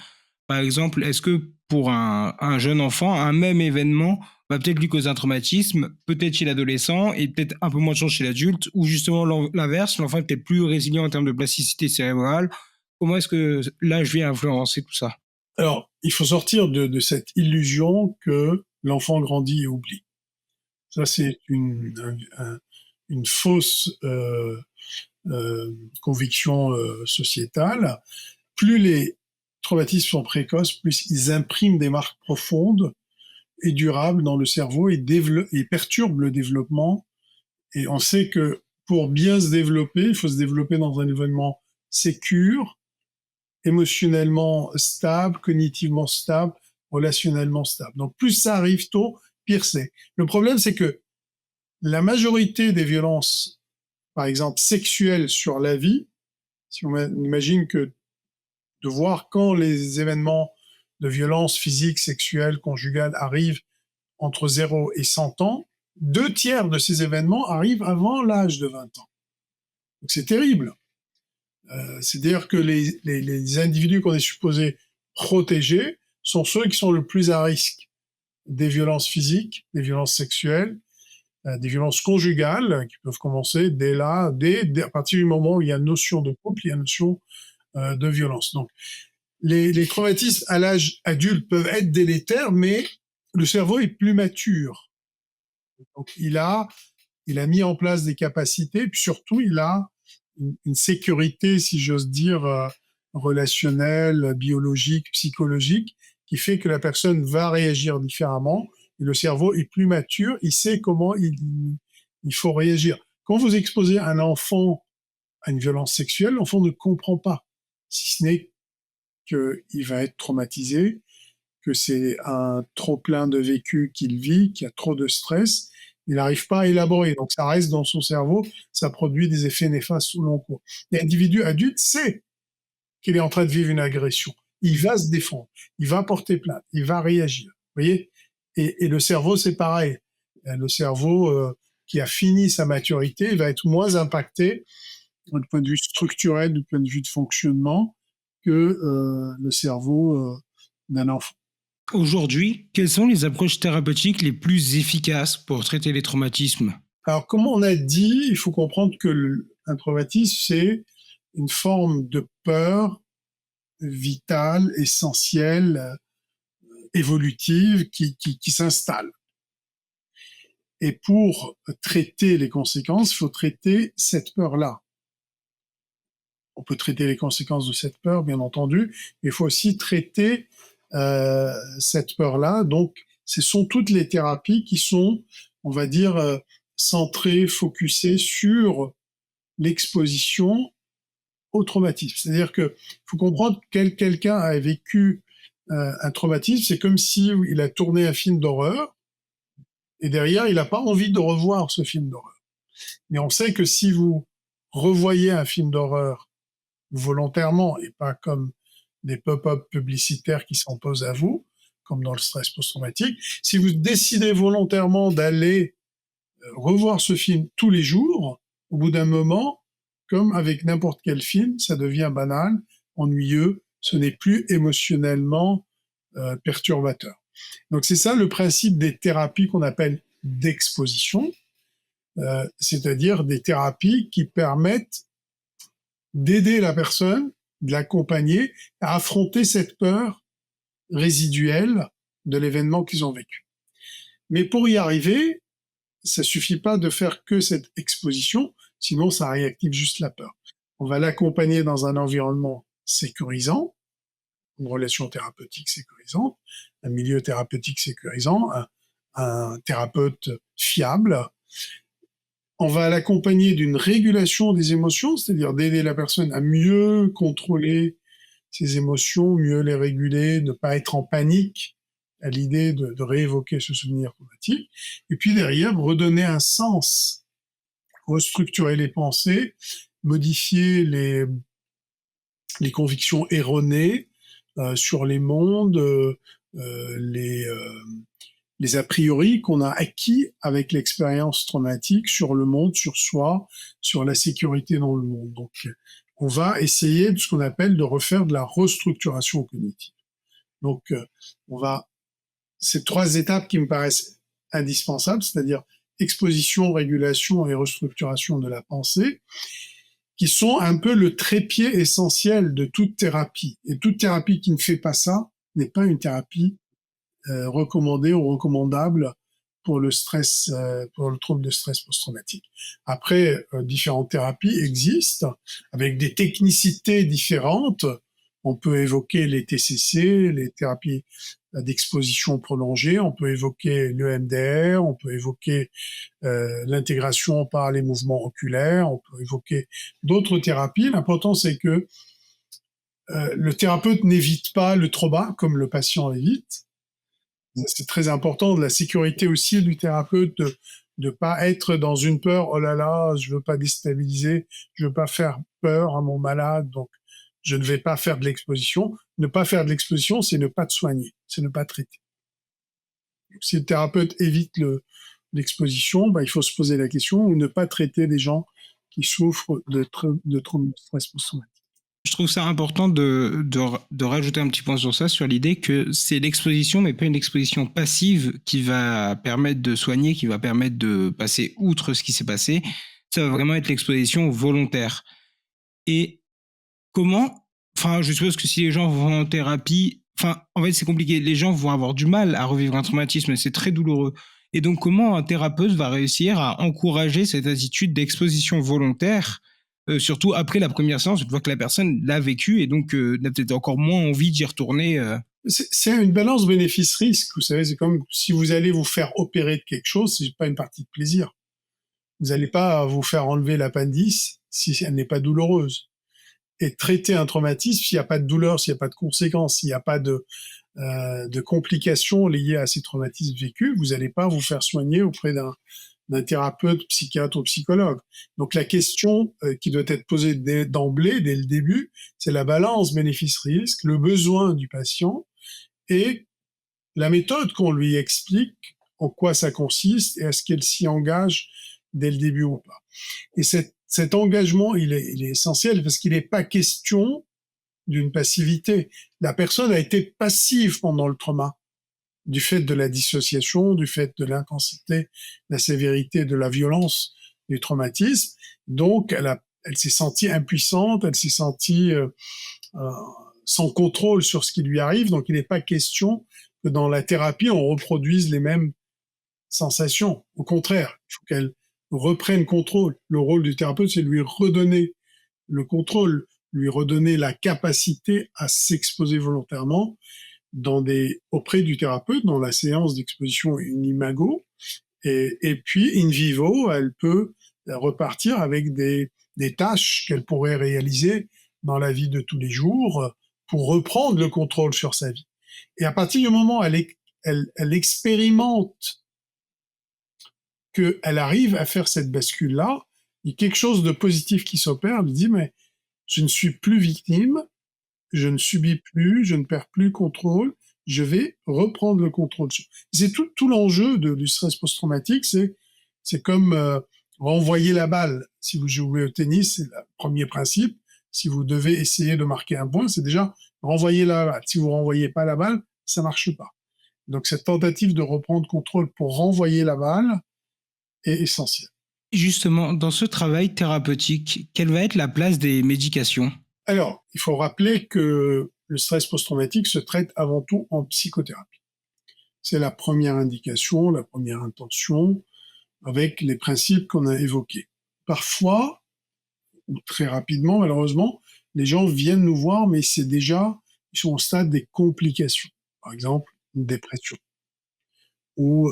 Speaker 1: Par exemple, est-ce que pour un jeune enfant, un même événement va peut-être lui causer un traumatisme, peut-être chez l'adolescent et peut-être un peu moins de chance chez l'adulte, ou justement l'inverse, l'enfant est peut-être plus résilient en termes de plasticité cérébrale? Comment est-ce que l'âge vient influencer tout ça?
Speaker 2: Alors, il faut sortir de cette illusion que l'enfant grandit et oublie. Ça, c'est une fausse conviction sociétale. Plus les traumatismes sont précoces, plus ils impriment des marques profondes et durables dans le cerveau et perturbent le développement. Et on sait que pour bien se développer, il faut se développer dans un environnement sécure, émotionnellement stable, cognitivement stable, relationnellement stable. Donc plus ça arrive tôt, pire c'est. Le problème, c'est que la majorité des violences, par exemple sexuelles sur la vie, si on imagine que de voir quand les événements de violence physique, sexuelle, conjugale arrivent entre 0 et 100 ans, 2 tiers de ces événements arrivent avant l'âge de 20 ans. Donc c'est terrible. C'est-à-dire que les individus qu'on est supposé protéger sont ceux qui sont le plus à risque des violences physiques, des violences sexuelles, des violences conjugales qui peuvent commencer à partir du moment où il y a une notion de couple, il y a une notion de violence. Donc, les traumatismes à l'âge adulte peuvent être délétères, mais le cerveau est plus mature. Donc, il a mis en place des capacités, puis surtout, il a une sécurité, si j'ose dire, relationnelle, biologique, psychologique, qui fait que la personne va réagir différemment. Et le cerveau est plus mature, il sait comment il faut réagir. Quand vous exposez un enfant à une violence sexuelle, l'enfant ne comprend pas, si ce n'est qu'il va être traumatisé, que c'est un trop-plein de vécu qu'il vit, qu'il y a trop de stress, il n'arrive pas à élaborer. Donc ça reste dans son cerveau, ça produit des effets néfastes au long cours. L'individu adulte sait qu'il est en train de vivre une agression. Il va se défendre, il va porter plainte, il va réagir. Vous voyez? Et le cerveau, c'est pareil. Le cerveau qui a fini sa maturité, il va être moins impacté du point de vue structurel, du point de vue de fonctionnement, que le cerveau d'un enfant.
Speaker 1: Aujourd'hui, quelles sont les approches thérapeutiques les plus efficaces pour traiter les traumatismes?
Speaker 2: Alors, comme on a dit, il faut comprendre que un traumatisme, c'est une forme de peur vitale, essentielle, évolutive qui s'installe. Et pour traiter les conséquences, il faut traiter cette peur-là. On peut traiter les conséquences de cette peur, bien entendu, mais il faut aussi traiter cette peur-là. Donc, ce sont toutes les thérapies qui sont, on va dire, centrées, focusées sur l'exposition au traumatisme. C'est-à-dire que faut comprendre que quelqu'un a vécu un traumatisme, c'est comme si il a tourné un film d'horreur et derrière, il n'a pas envie de revoir ce film d'horreur. Mais on sait que si vous revoyez un film d'horreur volontairement et pas comme des pop-up publicitaires qui s'imposent à vous, comme dans le stress post-traumatique, si vous décidez volontairement d'aller revoir ce film tous les jours, au bout d'un moment, comme avec n'importe quel film, ça devient banal, ennuyeux, ce n'est plus émotionnellement perturbateur. Donc c'est ça le principe des thérapies qu'on appelle d'exposition, c'est-à-dire des thérapies qui permettent d'aider la personne, de l'accompagner à affronter cette peur résiduelle de l'événement qu'ils ont vécu. Mais pour y arriver, ça suffit pas de faire que cette exposition, sinon ça réactive juste la peur. On va l'accompagner dans un environnement sécurisant, une relation thérapeutique sécurisante, un milieu thérapeutique sécurisant, un thérapeute fiable. On va l'accompagner d'une régulation des émotions, c'est-à-dire d'aider la personne à mieux contrôler ses émotions, mieux les réguler, ne pas être en panique à l'idée de réévoquer ce souvenir traumatique. Et puis derrière, redonner un sens, restructurer les pensées, modifier les convictions erronées sur les mondes, les a priori qu'on a acquis avec l'expérience traumatique sur le monde, sur soi, sur la sécurité dans le monde. Donc, on va essayer de ce qu'on appelle de refaire de la restructuration cognitive. Donc, ces trois étapes qui me paraissent indispensables, c'est-à-dire exposition, régulation et restructuration de la pensée, qui sont un peu le trépied essentiel de toute thérapie. Et toute thérapie qui ne fait pas ça n'est pas une thérapie recommandée ou recommandable pour le stress, pour le trouble de stress post-traumatique. Après, différentes thérapies existent avec des technicités différentes. On peut évoquer les TCC, les thérapies d'exposition prolongée, on peut évoquer l'EMDR, on peut évoquer l'intégration par les mouvements oculaires, on peut évoquer d'autres thérapies. L'important, c'est que le thérapeute n'évite pas le trauma comme le patient évite. C'est très important, de la sécurité aussi du thérapeute, de ne pas être dans une peur, oh là là, je veux pas déstabiliser, je veux pas faire peur à mon malade, donc je ne vais pas faire de l'exposition. Ne pas faire de l'exposition, c'est ne pas te soigner, c'est ne pas traiter. Si le thérapeute évite l'exposition, il faut se poser la question ou ne pas traiter les gens qui souffrent de troubles de stress post-traumatique.
Speaker 1: Je trouve ça important de rajouter un petit point sur ça, sur l'idée que c'est l'exposition, mais pas une exposition passive qui va permettre de soigner, qui va permettre de passer outre ce qui s'est passé. Ça va vraiment être l'exposition volontaire. Et comment, je suppose que si les gens vont en thérapie, en fait, c'est compliqué. Les gens vont avoir du mal à revivre un traumatisme, c'est très douloureux. Et donc, comment un thérapeute va réussir à encourager cette attitude d'exposition volontaire, surtout après la première séance, une fois que la personne l'a vécu et donc n'a peut-être encore moins envie d'y retourner.
Speaker 2: C'est une balance bénéfice-risque, vous savez, c'est comme si vous allez vous faire opérer de quelque chose, c'est pas une partie de plaisir. Vous n'allez pas vous faire enlever l'appendice si elle n'est pas douloureuse. Et traiter un traumatisme, s'il n'y a pas de douleur, s'il n'y a pas de conséquences, s'il n'y a pas de complications liées à ces traumatismes vécus, vous n'allez pas vous faire soigner auprès d'un thérapeute, psychiatre ou psychologue. Donc la question qui doit être posée d'emblée, dès le début, c'est la balance bénéfice-risque, le besoin du patient et la méthode qu'on lui explique, en quoi ça consiste et est-ce qu'elle s'y engage dès le début ou pas. Et cet engagement, il est essentiel parce qu'il n'est pas question d'une passivité. La personne a été passive pendant le trauma, du fait de la dissociation, du fait de l'intensité, la sévérité, de la violence du traumatisme. Donc, elle s'est sentie impuissante, elle s'est sentie sans contrôle sur ce qui lui arrive. Donc, il n'est pas question que dans la thérapie, on reproduise les mêmes sensations. Au contraire, il faut qu'elle reprenne contrôle. Le rôle du thérapeute, c'est lui redonner le contrôle, lui redonner la capacité à s'exposer volontairement auprès du thérapeute dans la séance d'exposition in imago. Et puis, in vivo, elle peut repartir avec des tâches qu'elle pourrait réaliser dans la vie de tous les jours pour reprendre le contrôle sur sa vie. Et à partir du moment où elle expérimente qu'elle arrive à faire cette bascule-là, il y a quelque chose de positif qui s'opère, elle dit, mais je ne suis plus victime, je ne subis plus, je ne perds plus contrôle, je vais reprendre le contrôle. C'est tout l'enjeu du stress post-traumatique, c'est comme renvoyer la balle. Si vous jouez au tennis, c'est le premier principe. Si vous devez essayer de marquer un point, c'est déjà renvoyer la balle. Si vous renvoyez pas la balle, ça marche pas. Donc cette tentative de reprendre contrôle pour renvoyer la balle est essentielle.
Speaker 1: Justement, dans ce travail thérapeutique, quelle va être la place des médications ?
Speaker 2: Alors, il faut rappeler que le stress post-traumatique se traite avant tout en psychothérapie. C'est la première indication, la première intention, avec les principes qu'on a évoqués. Parfois, ou très rapidement, malheureusement, les gens viennent nous voir, mais ils sont au stade des complications. Par exemple, une dépression, ou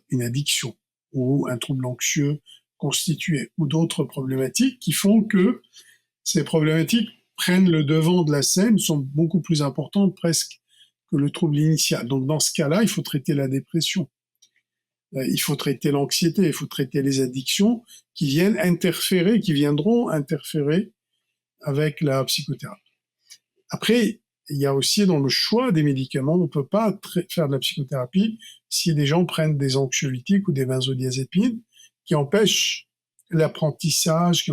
Speaker 2: une addiction, ou un trouble anxieux constitué, ou d'autres problématiques qui font que ces problématiques prennent le devant de la scène, sont beaucoup plus importantes presque que le trouble initial. Donc dans ce cas-là, il faut traiter la dépression, il faut traiter l'anxiété, il faut traiter les addictions qui viendront interférer avec la psychothérapie. Après, il y a aussi dans le choix des médicaments, on ne peut pas faire de la psychothérapie si des gens prennent des anxiolytiques ou des benzodiazépines qui empêchent l'apprentissage, qui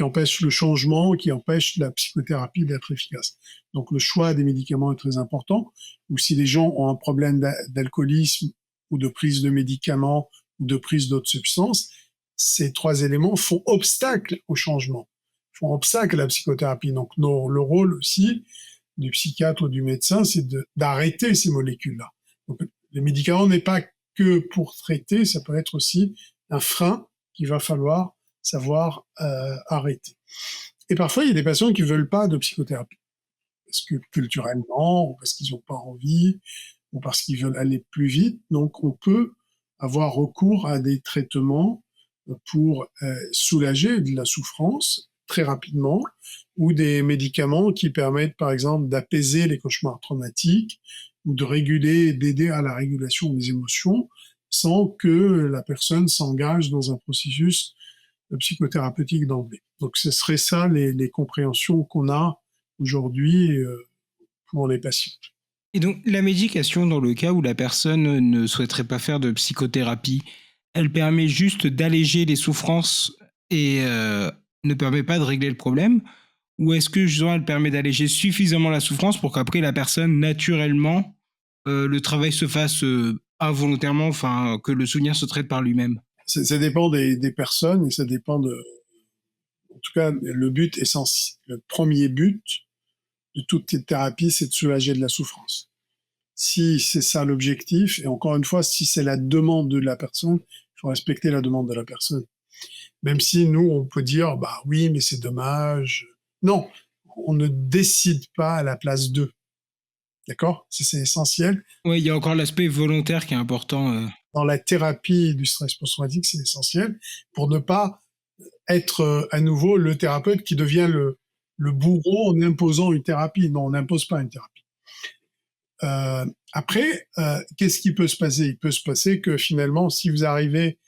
Speaker 2: empêchent le changement, qui empêchent la psychothérapie d'être efficace. Donc le choix des médicaments est très important. Ou si les gens ont un problème d'alcoolisme ou de prise de médicaments ou de prise d'autres substances, ces trois éléments font obstacle au changement, font obstacle à la psychothérapie. Donc le rôle aussi du psychiatre ou du médecin, c'est d'arrêter ces molécules-là. Donc les médicaments n'est pas que pour traiter, ça peut être aussi un frein qu'il va falloir savoir arrêter. Et parfois, il y a des patients qui ne veulent pas de psychothérapie, parce que culturellement, ou parce qu'ils n'ont pas envie, ou parce qu'ils veulent aller plus vite. Donc, on peut avoir recours à des traitements pour soulager de la souffrance très rapidement, ou des médicaments qui permettent, par exemple, d'apaiser les cauchemars traumatiques, ou d'aider à la régulation des émotions, sans que la personne s'engage dans un processus psychothérapeutique d'emblée. Donc ce serait ça les compréhensions qu'on a aujourd'hui pour les patients.
Speaker 1: Et donc la médication, dans le cas où la personne ne souhaiterait pas faire de psychothérapie, elle permet juste d'alléger les souffrances et ne permet pas de régler le problème? Ou est-ce que justement elle permet d'alléger suffisamment la souffrance pour qu'après la personne, naturellement, le travail se fasse involontairement, enfin que le souvenir se traite par lui-même?
Speaker 2: Ça dépend des personnes et ça dépend en tout cas, le but essentiel, le premier but de toute thérapie, c'est de soulager de la souffrance. Si c'est ça l'objectif, et encore une fois, si c'est la demande de la personne, il faut respecter la demande de la personne. Même si nous, on peut dire, bah oui, mais c'est dommage. Non, on ne décide pas à la place d'eux. D'accord? C'est essentiel.
Speaker 1: Oui, il y a encore l'aspect volontaire qui est important.
Speaker 2: Dans la thérapie du stress post-traumatique, c'est essentiel pour ne pas être à nouveau le thérapeute qui devient le bourreau en imposant une thérapie. Non, on n'impose pas une thérapie. Après, qu'est-ce qui peut se passer? Il peut se passer que finalement, si vous arrivez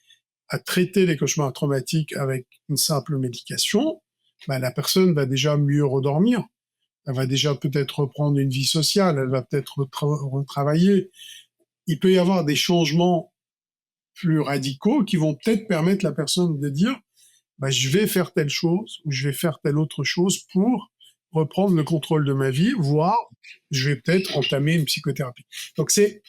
Speaker 2: à traiter les cauchemars traumatiques avec une simple médication, ben, la personne va déjà mieux redormir. Elle va déjà peut-être reprendre une vie sociale, elle va peut-être retravailler. Il peut y avoir des changements plus radicaux qui vont peut-être permettre à la personne de dire bah, je vais faire telle chose ou je vais faire telle autre chose pour reprendre le contrôle de ma vie, voire je vais peut-être entamer une psychothérapie. Donc c'est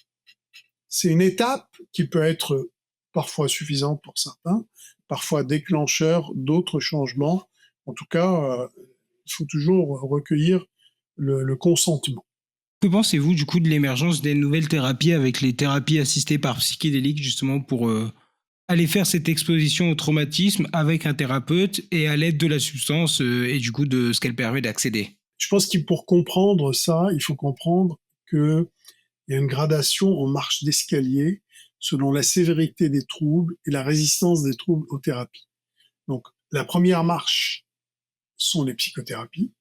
Speaker 2: une étape qui peut être parfois suffisante pour certains, parfois déclencheur d'autres changements. En tout cas, il faut toujours recueillir le consentement.
Speaker 1: Que pensez-vous du coup de l'émergence des nouvelles thérapies avec les thérapies assistées par psychédéliques justement pour aller faire cette exposition au traumatisme avec un thérapeute et à l'aide de la substance et du coup de ce qu'elle permet d'accéder?
Speaker 2: Je pense que pour comprendre ça, il faut comprendre qu'il y a une gradation en marche d'escalier selon la sévérité des troubles et la résistance des troubles aux thérapies. Donc, la première marche sont les psychothérapies,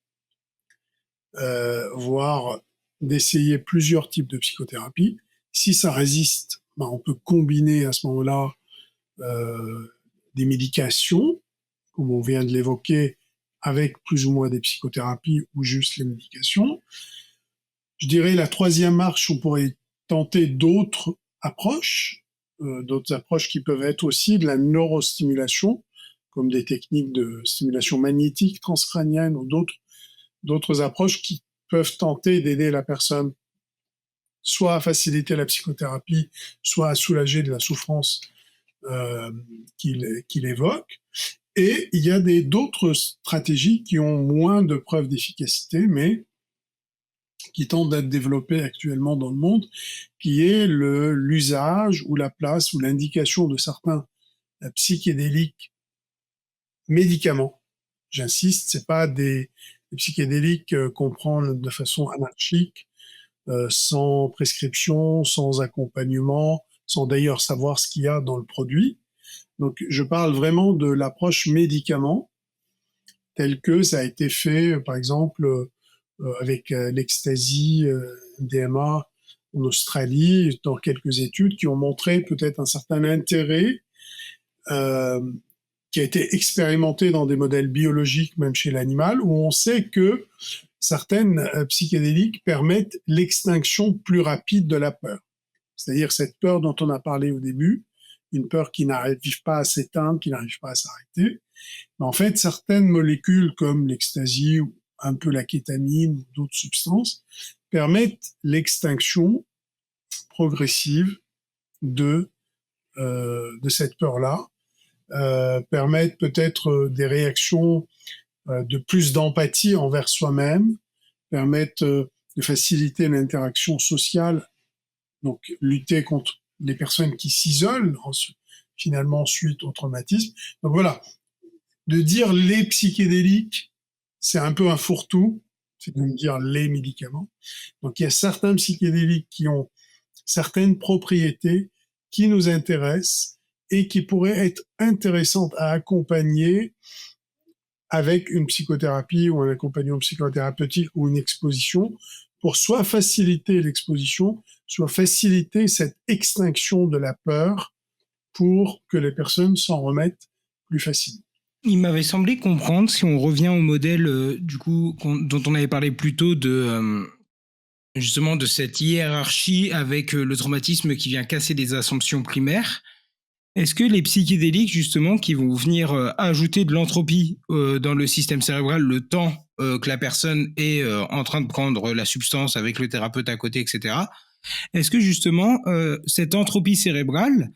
Speaker 2: voire d'essayer plusieurs types de psychothérapie. Si ça résiste, ben, on peut combiner à ce moment-là des médications, comme on vient de l'évoquer, avec plus ou moins des psychothérapies ou juste les médications. Je dirais la troisième marche, on pourrait tenter d'autres approches qui peuvent être aussi de la neurostimulation, comme des techniques de stimulation magnétique transcrânienne ou d'autres approches qui peuvent tenter d'aider la personne soit à faciliter la psychothérapie, soit à soulager de la souffrance qu'il évoque. Et il y a d'autres stratégies qui ont moins de preuves d'efficacité, mais qui tentent d'être développées actuellement dans le monde, qui est l'usage ou la place ou l'indication de certains psychédéliques médicaments. J'insiste, c'est pas des psychédéliques qu'on prend de façon anarchique, sans prescription, sans accompagnement, sans d'ailleurs savoir ce qu'il y a dans le produit. Donc, je parle vraiment de l'approche médicament, telle que ça a été fait, par exemple, avec l'ecstasy, MDMA en Australie, dans quelques études qui ont montré peut-être un certain intérêt euh, qui a été expérimenté dans des modèles biologiques, même chez l'animal, où on sait que certaines psychédéliques permettent l'extinction plus rapide de la peur. C'est-à-dire cette peur dont on a parlé au début, une peur qui n'arrive pas à s'éteindre, qui n'arrive pas à s'arrêter. Mais en fait, certaines molécules comme l'ecstasy ou un peu la kétamine ou d'autres substances permettent l'extinction progressive de cette peur-là, permettent peut-être des réactions de plus d'empathie envers soi-même, permettent de faciliter l'interaction sociale, donc lutter contre les personnes qui s'isolent finalement suite au traumatisme. Donc voilà, de dire les psychédéliques, c'est un peu un fourre-tout, c'est comme dire les médicaments. Donc il y a certains psychédéliques qui ont certaines propriétés qui nous intéressent et qui pourraient être intéressantes à accompagner avec une psychothérapie ou un accompagnement psychothérapeutique ou une exposition pour soit faciliter l'exposition, soit faciliter cette extinction de la peur pour que les personnes s'en remettent plus facilement.
Speaker 1: Il m'avait semblé comprendre, si on revient au modèle du coup dont on avait parlé plus tôt de justement de cette hiérarchie avec le traumatisme qui vient casser des assumptions primaires. Est-ce que les psychédéliques justement qui vont venir ajouter de l'entropie dans le système cérébral le temps que la personne est en train de prendre la substance avec le thérapeute à côté, etc. Est-ce que justement cette entropie cérébrale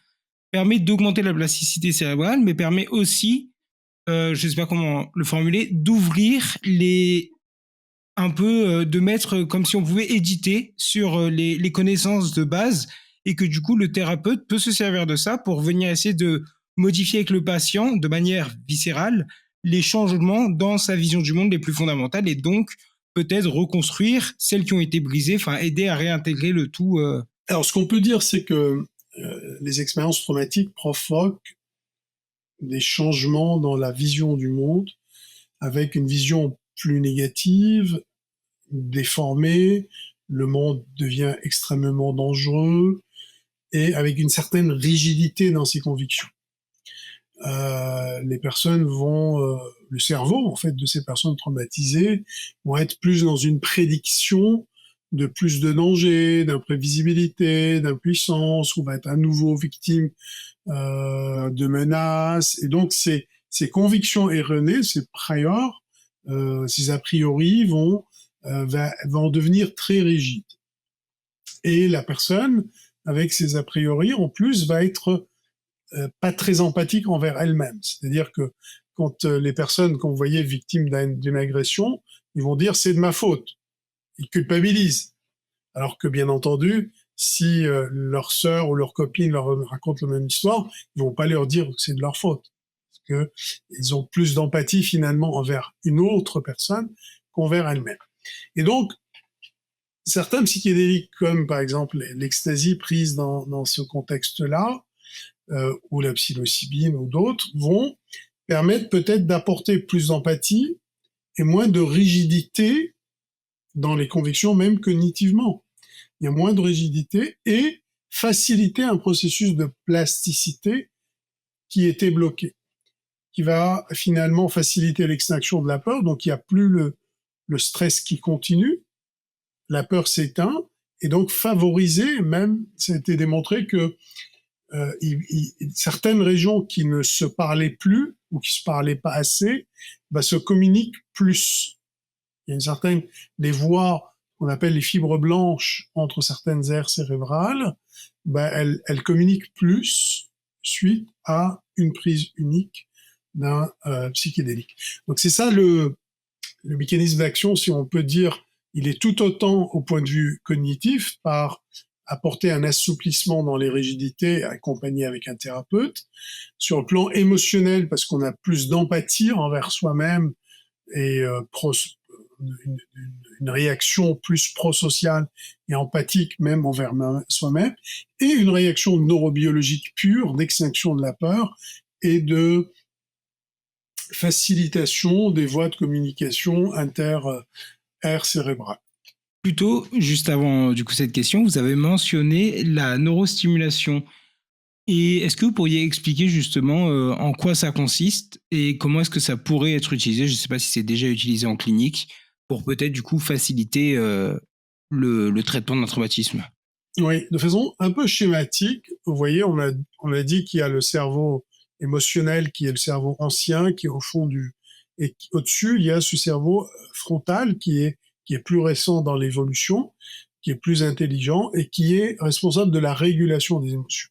Speaker 1: permet d'augmenter la plasticité cérébrale, mais permet aussi je ne sais pas comment le formuler, d'ouvrir un peu, de mettre comme si on pouvait éditer sur les connaissances de base et que du coup le thérapeute peut se servir de ça pour venir essayer de modifier avec le patient de manière viscérale les changements dans sa vision du monde les plus fondamentales et donc peut-être reconstruire celles qui ont été brisées, enfin aider à réintégrer le tout.
Speaker 2: Alors ce qu'on peut dire, c'est que les expériences traumatiques provoquent des changements dans la vision du monde, avec une vision plus négative, déformée, le monde devient extrêmement dangereux et avec une certaine rigidité dans ses convictions. Les personnes le cerveau en fait de ces personnes traumatisées vont être plus dans une prédiction de plus de danger, d'imprévisibilité, d'impuissance, ou va être à nouveau victime de menaces. Et donc ces convictions erronées, ces priors, ces a priori vont devenir très rigides. Et la personne avec ces a priori en plus va être pas très empathique envers elle-même. C'est-à-dire que quand les personnes qu'on voyait victimes d'une agression, ils vont dire c'est de ma faute. Ils culpabilisent. Alors que bien entendu, si leur sœur ou leur copine leur raconte la même histoire, ils vont pas leur dire que c'est de leur faute. Parce que ils ont plus d'empathie finalement envers une autre personne qu'envers elle-même. Et donc, certains psychédéliques, comme par exemple l'ecstasy prise dans ce contexte-là, ou la psilocybine ou d'autres, vont permettre peut-être d'apporter plus d'empathie et moins de rigidité dans les convictions, même cognitivement. Il y a moins de rigidité et faciliter un processus de plasticité qui était bloqué, qui va finalement faciliter l'extinction de la peur. Donc il n'y a plus le stress qui continue, la peur s'éteint, et donc favoriser, même, ça a été démontré que certaines régions qui ne se parlaient plus ou qui se parlaient pas assez, se communiquent plus. Il y a une certaine des voies qu'on appelle les fibres blanches entre certaines aires cérébrales, elles communiquent plus suite à une prise unique d'un psychédélique. Donc c'est ça le mécanisme d'action, si on peut dire, il est tout autant au point de vue cognitif par apporter un assouplissement dans les rigidités accompagné avec un thérapeute. Sur le plan émotionnel, parce qu'on a plus d'empathie envers soi-même et une réaction plus prosociale et empathique même envers soi-même, et une réaction neurobiologique pure d'extinction de la peur et de facilitation des voies de communication inter-aires cérébrales.
Speaker 1: Plutôt, juste avant du coup cette question, vous avez mentionné la neurostimulation. Et est-ce que vous pourriez expliquer justement en quoi ça consiste et comment est-ce que ça pourrait être utilisé? Je ne sais pas si c'est déjà utilisé en clinique pour peut-être du coup faciliter le traitement d'un traumatisme.
Speaker 2: Oui, de façon un peu schématique, vous voyez, on a dit qu'il y a le cerveau émotionnel qui est le cerveau ancien, qui est au fond et au-dessus, il y a ce cerveau frontal qui est plus récent dans l'évolution, qui est plus intelligent et qui est responsable de la régulation des émotions.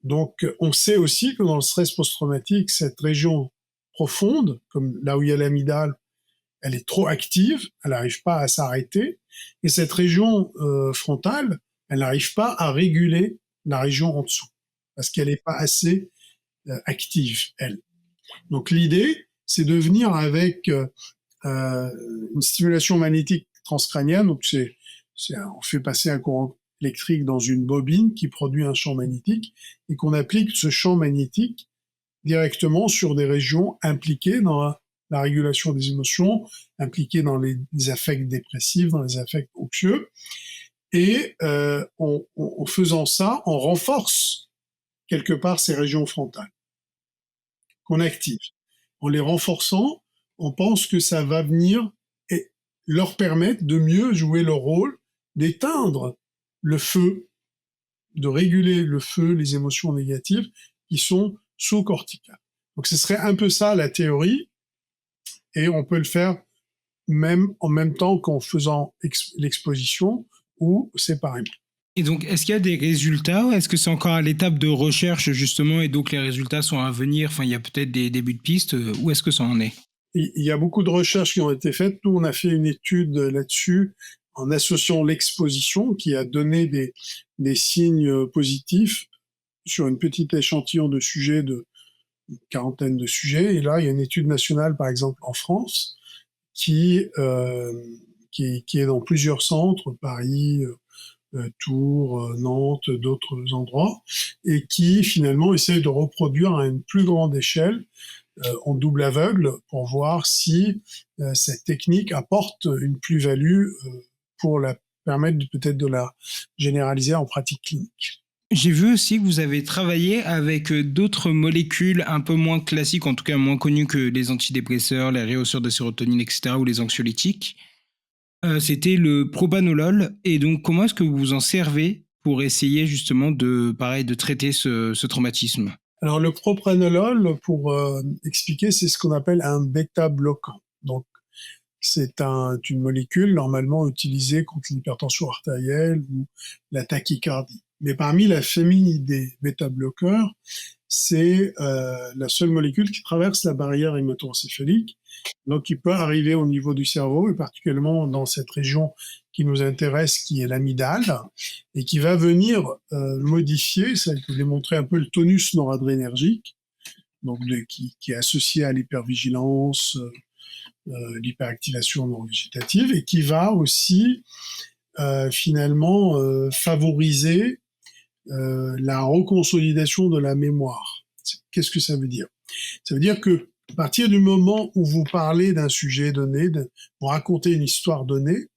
Speaker 2: Donc, on sait aussi que dans le stress post-traumatique, cette région profonde, comme là où il y a l'amygdale, elle est trop active, elle n'arrive pas à s'arrêter, et cette région frontale, elle n'arrive pas à réguler la région en dessous, parce qu'elle n'est pas assez active, elle. Donc l'idée, c'est de venir avec une stimulation magnétique transcrânienne, donc on fait passer un courant électrique dans une bobine qui produit un champ magnétique, et qu'on applique ce champ magnétique directement sur des régions impliquées dans la régulation des émotions, impliquées dans les affects dépressifs, dans les affects anxieux. Et en faisant ça, on renforce quelque part ces régions frontales qu'on active. En les renforçant, on pense que ça va venir et leur permettre de mieux jouer leur rôle, d'éteindre le feu, de réguler le feu, les émotions négatives qui sont sous-corticales. Donc ce serait un peu ça la théorie, et on peut le faire même en même temps qu'en faisant l'exposition ou séparément.
Speaker 1: Et donc, est-ce qu'il y a des résultats ou est-ce que c'est encore à l'étape de recherche justement et donc les résultats sont à venir? Enfin, il y a peut-être des débuts de piste. Où est-ce que ça en est?
Speaker 2: Il y a beaucoup de recherches qui ont été faites. Nous, on a fait une étude là-dessus en associant l'exposition qui a donné des signes positifs sur une petite échantillon de sujets, de une quarantaine de sujets. Et là, il y a une étude nationale, par exemple, en France, qui est dans plusieurs centres, Paris, Tours, Nantes, d'autres endroits, et qui finalement essaye de reproduire à une plus grande échelle en double aveugle pour voir si cette technique apporte une plus-value pour la permettre peut-être de la généraliser en pratique clinique.
Speaker 1: J'ai vu aussi que vous avez travaillé avec d'autres molécules un peu moins classiques, en tout cas moins connues que les antidépresseurs, les réhausseurs de sérotonine, etc., ou les anxiolytiques. C'était le propanolol. Et donc, comment est-ce que vous vous en servez pour essayer justement de traiter ce traumatisme?
Speaker 2: Alors le propranolol, pour expliquer, c'est ce qu'on appelle un bêta-bloquant. Donc c'est une molécule normalement utilisée contre l'hypertension artérielle ou la tachycardie. Mais parmi la famille des bêta-bloqueurs, c'est la seule molécule qui traverse la barrière hémato-encéphalique, donc qui peut arriver au niveau du cerveau, et particulièrement dans cette région qui nous intéresse, qui est l'amygdale, et qui va venir modifier, ça je vous ai montré un peu le tonus noradrénergique, donc qui est associé à l'hypervigilance, l'hyperactivation non végétative, et qui va aussi finalement favoriser la reconsolidation de la mémoire. Qu'est-ce que ça veut dire? Ça veut dire que à partir du moment où vous parlez d'un sujet donné, vous racontez une histoire donnée,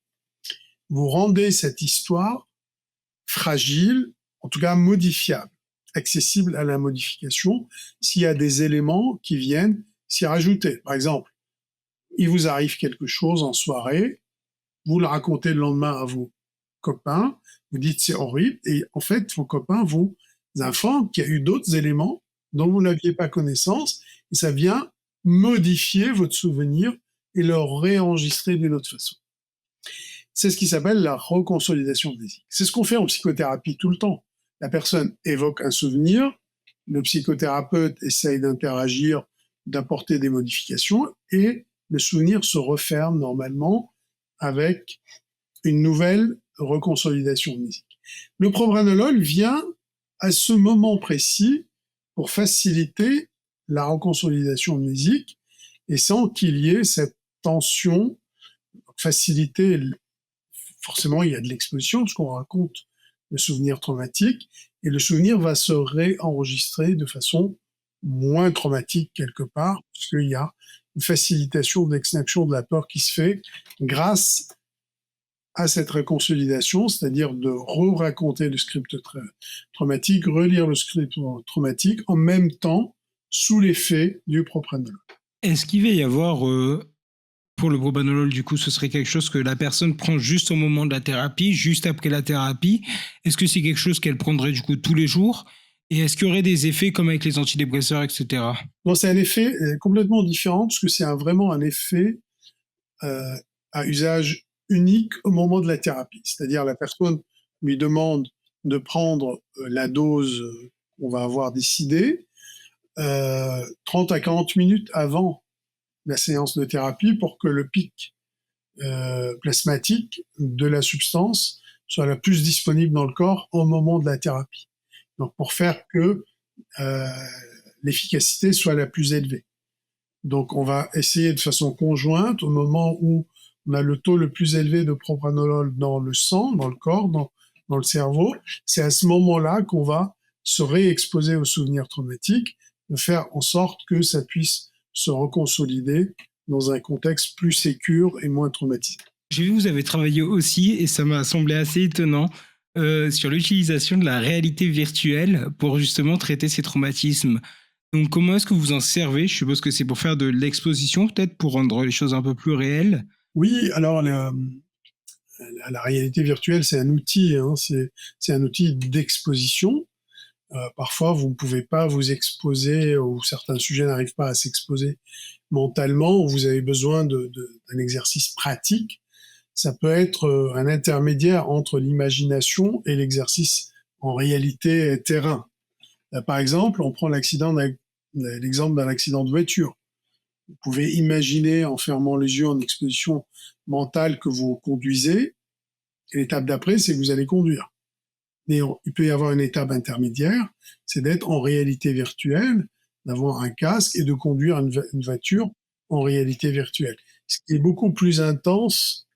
Speaker 2: vous rendez cette histoire fragile, en tout cas modifiable, accessible à la modification, s'il y a des éléments qui viennent s'y rajouter. Par exemple, il vous arrive quelque chose en soirée, vous le racontez le lendemain à vos copains, vous dites c'est horrible, et en fait, vos copains vous informent qu'il y a eu d'autres éléments dont vous n'aviez pas connaissance, et ça vient modifier votre souvenir et le réenregistrer d'une autre façon. C'est ce qui s'appelle la reconsolidation mnésique. C'est ce qu'on fait en psychothérapie tout le temps. La personne évoque un souvenir, le psychothérapeute essaye d'interagir, d'apporter des modifications, et le souvenir se referme normalement avec une nouvelle reconsolidation mnésique. Le propranolol vient à ce moment précis pour faciliter la reconsolidation mnésique et sans qu'il y ait cette tension, faciliter, forcément il y a de l'exposition parce qu'on raconte le souvenir traumatique et le souvenir va se réenregistrer de façon moins traumatique quelque part, puisqu'il y a une facilitation de l'extinction de la peur qui se fait grâce à cette réconsolidation, c'est-à-dire de re-raconter le script traumatique, relire le script traumatique en même temps sous l'effet du propranolol.
Speaker 1: Est-ce qu'il va y avoir, pour le propanolol, du coup, ce serait quelque chose que la personne prend juste au moment de la thérapie, juste après la thérapie? Est-ce que c'est quelque chose qu'elle prendrait du coup tous les jours? Et est-ce qu'il y aurait des effets comme avec les antidépresseurs, etc.?
Speaker 2: Non, c'est un effet complètement différent parce que c'est vraiment un effet à usage unique au moment de la thérapie. C'est-à-dire la personne lui demande de prendre la dose qu'on va avoir décidée 30 à 40 minutes avant la séance de thérapie pour que le pic plasmatique de la substance soit la plus disponible dans le corps au moment de la thérapie. Donc pour faire que l'efficacité soit la plus élevée. Donc on va essayer de façon conjointe au moment où on a le taux le plus élevé de propranolol dans le sang, dans le corps, dans le cerveau. C'est à ce moment-là qu'on va se réexposer aux souvenirs traumatiques, de faire en sorte que ça puisse se reconsolider dans un contexte plus sécure et moins traumatisé.
Speaker 1: J'ai vu que vous avez travaillé aussi, et ça m'a semblé assez étonnant, sur l'utilisation de la réalité virtuelle pour justement traiter ces traumatismes. Donc comment est-ce que vous en servez? Je suppose que c'est pour faire de l'exposition, peut-être, pour rendre les choses un peu plus réelles.
Speaker 2: Oui, alors la réalité virtuelle, c'est un outil, hein, c'est un outil d'exposition. Parfois, vous ne pouvez pas vous exposer, ou certains sujets n'arrivent pas à s'exposer mentalement, ou vous avez besoin d'un exercice pratique. Ça peut être un intermédiaire entre l'imagination et l'exercice en réalité terrain. Par exemple, on prend l'exemple d'un accident de voiture. Vous pouvez imaginer, en fermant les yeux en exposition mentale, que vous conduisez, et l'étape d'après, c'est que vous allez conduire. Mais il peut y avoir une étape intermédiaire, c'est d'être en réalité virtuelle, d'avoir un casque et de conduire une voiture en réalité virtuelle. Ce qui est beaucoup plus intense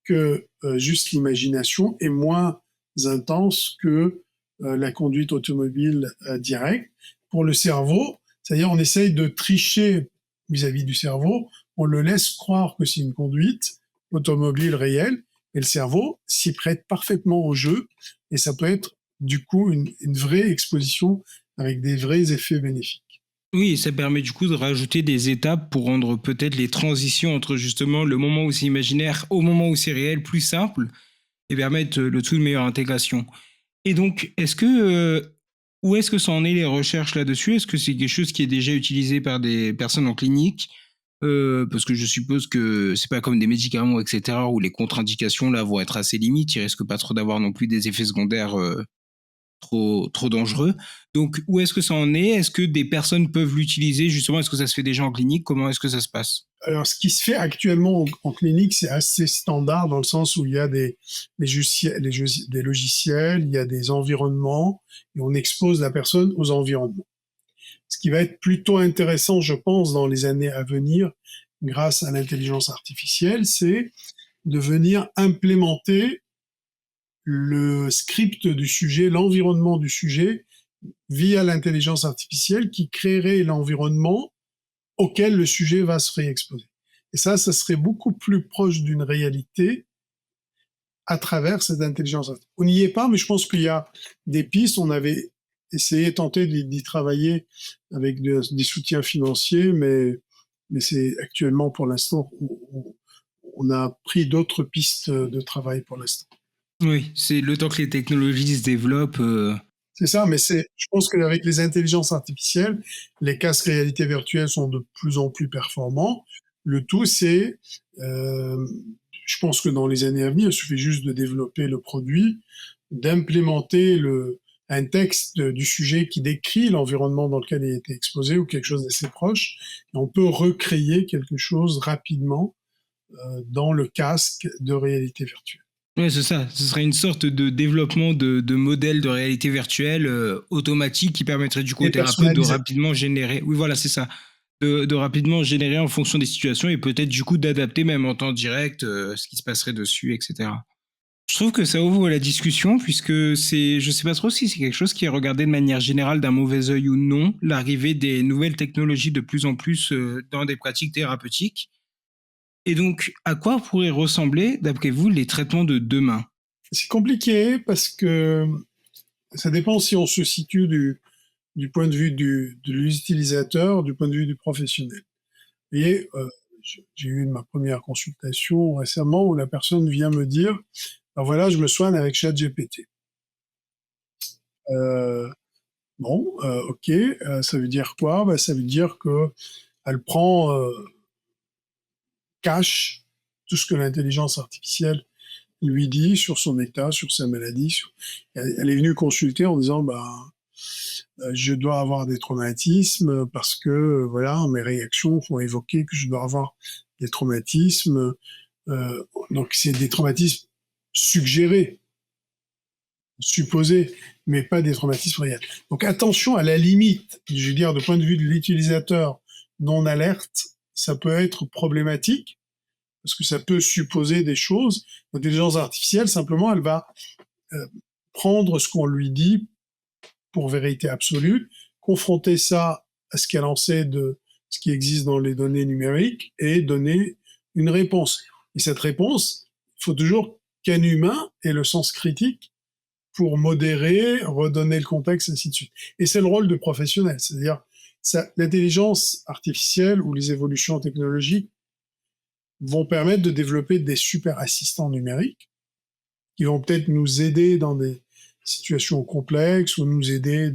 Speaker 2: que juste l'imagination et moins intense que la conduite automobile directe. Pour le cerveau, C'est-à-dire, on essaye de tricher vis-à-vis du cerveau, on le laisse croire que c'est une conduite automobile réelle, et le cerveau s'y prête parfaitement au jeu, et ça peut être du coup une vraie exposition avec des vrais effets bénéfiques.
Speaker 1: Oui, ça permet du coup de rajouter des étapes pour rendre peut-être les transitions entre justement le moment où c'est imaginaire au moment où c'est réel plus simple et permettre le tout de meilleure intégration. Et donc, où est-ce que ça en est les recherches là-dessus? Est-ce que c'est quelque chose qui est déjà utilisé par des personnes en clinique? Parce que je suppose que c'est pas comme des médicaments, etc., où les contre-indications là vont être assez limites. Ils risquent pas trop d'avoir non plus des effets secondaires trop dangereux. Donc, où est-ce que ça en est? Est-ce que des personnes peuvent l'utiliser justement? Est-ce que ça se fait déjà en clinique? Comment est-ce que ça se passe?
Speaker 2: Alors, ce qui se fait actuellement en clinique, c'est assez standard dans le sens où il y a des logiciels, il y a des environnements, et on expose la personne aux environnements. Ce qui va être plutôt intéressant, je pense, dans les années à venir, grâce à l'intelligence artificielle, c'est de venir implémenter le script du sujet, l'environnement du sujet, via l'intelligence artificielle qui créerait l'environnement auquel le sujet va se réexposer. Et ça serait beaucoup plus proche d'une réalité à travers cette intelligence artificielle. On n'y est pas, mais je pense qu'il y a des pistes. On avait essayé, tenté d'y travailler avec des soutiens financiers, mais c'est actuellement, pour l'instant, on a pris d'autres pistes de travail pour l'instant.
Speaker 1: Oui, c'est le temps que les technologies se développent.
Speaker 2: C'est ça, mais je pense qu'avec les intelligences artificielles, les casques réalité virtuelle sont de plus en plus performants. Le tout, c'est, je pense que dans les années à venir, il suffit juste de développer le produit, d'implémenter un texte du sujet qui décrit l'environnement dans lequel il a été exposé ou quelque chose d'assez proche, et on peut recréer quelque chose rapidement dans le casque de réalité virtuelle.
Speaker 1: Ouais, c'est ça. Ce serait une sorte de développement de modèles de réalité virtuelle automatique qui permettrait du coup aux
Speaker 2: Et
Speaker 1: thérapeutes de
Speaker 2: personnalisé.
Speaker 1: rapidement générer. Oui, voilà, c'est ça. De rapidement générer en fonction des situations et peut-être du coup d'adapter même en temps direct ce qui se passerait dessus, etc. Je trouve que ça ouvre la discussion puisque je sais pas trop si c'est quelque chose qui est regardé de manière générale d'un mauvais œil ou non, l'arrivée des nouvelles technologies de plus en plus dans des pratiques thérapeutiques. Et donc, à quoi pourraient ressembler, d'après vous, les traitements de demain?
Speaker 2: C'est compliqué parce que ça dépend si on se situe du point de vue de l'utilisateur, du point de vue du professionnel. Et j'ai eu ma première consultation récemment où la personne vient me dire, ben voilà, je me soigne avec ChatGPT. Euh, bon, ok, ça veut dire quoi? Ben, ça veut dire que elle prend, cache tout ce que l'intelligence artificielle lui dit sur son état, sur sa maladie. Elle est venue consulter en disant, bah, je dois avoir des traumatismes parce que, voilà, mes réactions font évoquer que je dois avoir des traumatismes. Donc, c'est des traumatismes suggérés, supposés, mais pas des traumatismes réels. Donc, attention, à la limite, je veux dire, de point de vue de l'utilisateur non alerte, ça peut être problématique parce que ça peut supposer des choses. L'intelligence artificielle, simplement, elle va euh, prendre ce qu'on lui dit pour vérité absolue, confronter ça à ce qu'elle en sait de ce qui existe dans les données numériques et donner une réponse. Et cette réponse, il faut toujours qu'un humain ait le sens critique pour modérer, redonner le contexte, ainsi de suite. Et c'est le rôle de professionnel, c'est-à-dire l'intelligence artificielle ou les évolutions technologiques vont permettre de développer des super assistants numériques qui vont peut-être nous aider dans des situations complexes ou nous aider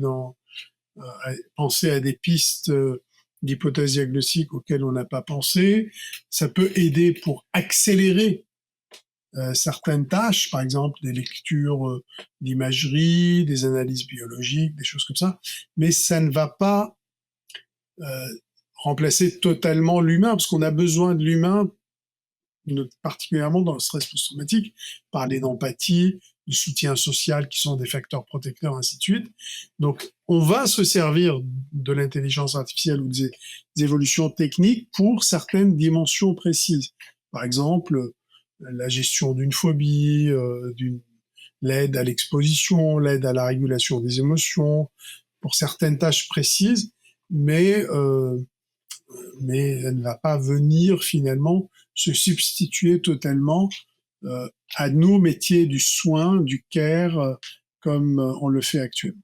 Speaker 2: à penser à des pistes d'hypothèses diagnostiques auxquelles on n'a pas pensé. Ça peut aider pour accélérer certaines tâches, par exemple des lectures d'imagerie, des analyses biologiques, des choses comme ça, mais ça ne va pas euh, remplacer totalement l'humain, parce qu'on a besoin de l'humain particulièrement dans le stress post-traumatique, parler d'empathie, de soutien social qui sont des facteurs protecteurs, ainsi de suite. Donc, on va se servir de l'intelligence artificielle ou des évolutions techniques pour certaines dimensions précises. Par exemple, la gestion d'une phobie, l'aide à l'exposition, l'aide à la régulation des émotions, pour certaines tâches précises. mais elle ne va pas venir finalement se substituer totalement à nos métiers du soin, du care, comme on le fait actuellement.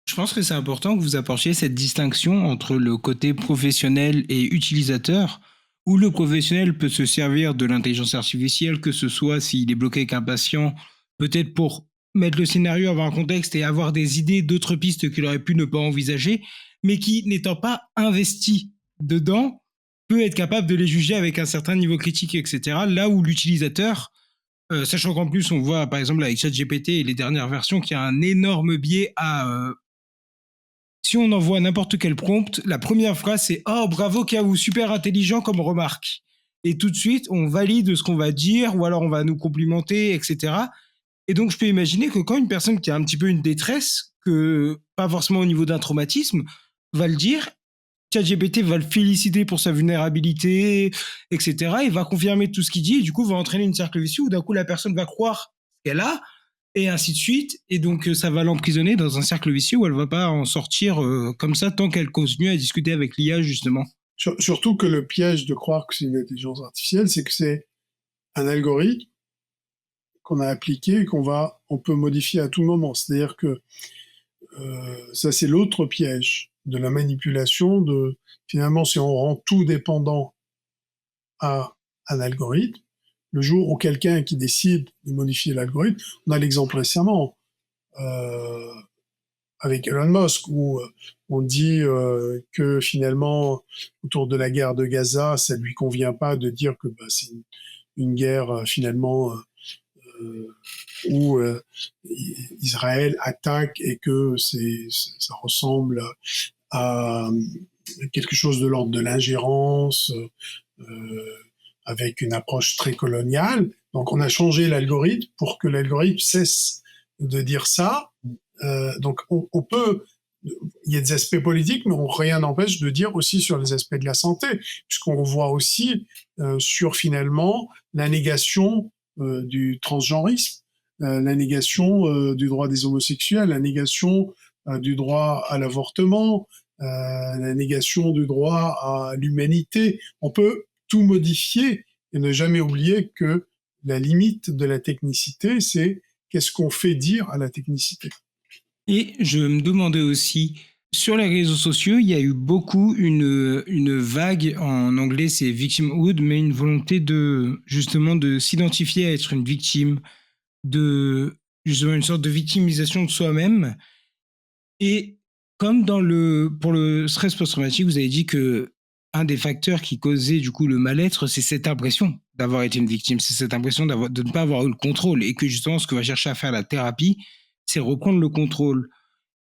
Speaker 1: Je pense que c'est important que vous apportiez cette distinction entre le côté professionnel et utilisateur, où le professionnel peut se servir de l'intelligence artificielle, que ce soit s'il est bloqué avec un patient, peut-être pour mettre le scénario, avoir un contexte et avoir des idées d'autres pistes qu'il aurait pu ne pas envisager, mais qui, n'étant pas investi dedans, peut être capable de les juger avec un certain niveau critique, etc. Là où l'utilisateur, sachant qu'en plus on voit par exemple avec ChatGPT et les dernières versions qu'il y a un énorme biais à si on envoie n'importe quel prompt, la première phrase c'est oh bravo Kaou, super intelligent comme remarque. Et tout de suite on valide ce qu'on va dire ou alors on va nous complimenter, etc. Et donc je peux imaginer que quand une personne qui a un petit peu une détresse, que pas forcément au niveau d'un traumatisme, va le dire, ChatGPT va le féliciter pour sa vulnérabilité, etc. Et va confirmer tout ce qu'il dit et du coup va entraîner une cercle vicieux où d'un coup la personne va croire ce qu'elle a et ainsi de suite. Et donc ça va l'emprisonner dans un cercle vicieux où elle va pas en sortir comme ça tant qu'elle continue à discuter avec l'IA justement.
Speaker 2: Surtout que le piège de croire que c'est une intelligence artificielle, c'est que c'est un algorithme qu'on a appliqué et on peut modifier à tout moment. C'est-à-dire que ça, c'est l'autre piège de la manipulation. Finalement, si on rend tout dépendant à un algorithme, le jour où quelqu'un qui décide de modifier l'algorithme, on a l'exemple récemment avec Elon Musk où on dit que finalement, autour de la guerre de Gaza, ça lui convient pas de dire que c'est une guerre finalement où Israël attaque et que ça ressemble à quelque chose de l'ordre de l'ingérence, avec une approche très coloniale. Donc on a changé l'algorithme pour que l'algorithme cesse de dire ça. Donc on peut, il y a des aspects politiques, mais rien n'empêche de dire aussi sur les aspects de la santé, puisqu'on voit aussi sur finalement la négation du transgenrisme, la négation du droit des homosexuels, la négation du droit à l'avortement, la négation du droit à l'humanité. On peut tout modifier et ne jamais oublier que la limite de la technicité, c'est qu'est-ce qu'on fait dire à la technicité.
Speaker 1: Et je me demandais aussi, sur les réseaux sociaux, il y a eu beaucoup une vague, en anglais c'est victimhood, mais une volonté de justement de s'identifier à être une victime, de justement une sorte de victimisation de soi-même. Et comme pour le stress post-traumatique, vous avez dit que un des facteurs qui causait du coup le mal-être, c'est cette impression d'avoir été une victime, c'est cette impression de ne pas avoir eu le contrôle et que justement ce que va chercher à faire la thérapie, c'est reprendre le contrôle.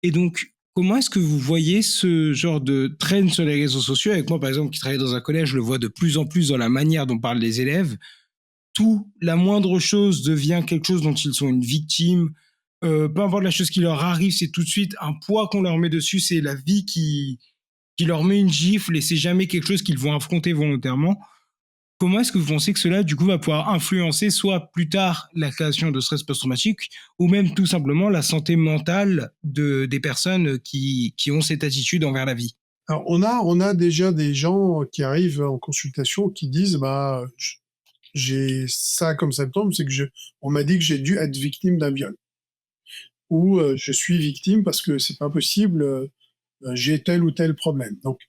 Speaker 1: Et donc, comment est-ce que vous voyez ce genre de trend sur les réseaux sociaux? Avec moi, par exemple, qui travaille dans un collège, je le vois de plus en plus dans la manière dont parlent les élèves. Tout, la moindre chose devient quelque chose dont ils sont une victime. Peu importe la chose qui leur arrive, c'est tout de suite un poids qu'on leur met dessus. C'est la vie qui leur met une gifle et c'est jamais quelque chose qu'ils vont affronter volontairement. Comment est-ce que vous pensez que cela, du coup, va pouvoir influencer soit plus tard la création de stress post-traumatique ou même tout simplement la santé mentale des personnes qui ont cette attitude envers la vie?
Speaker 2: Alors on a déjà des gens qui arrivent en consultation qui disent j'ai ça comme symptôme, c'est que on m'a dit que j'ai dû être victime d'un viol ou je suis victime parce que c'est pas possible, j'ai tel ou tel problème. Donc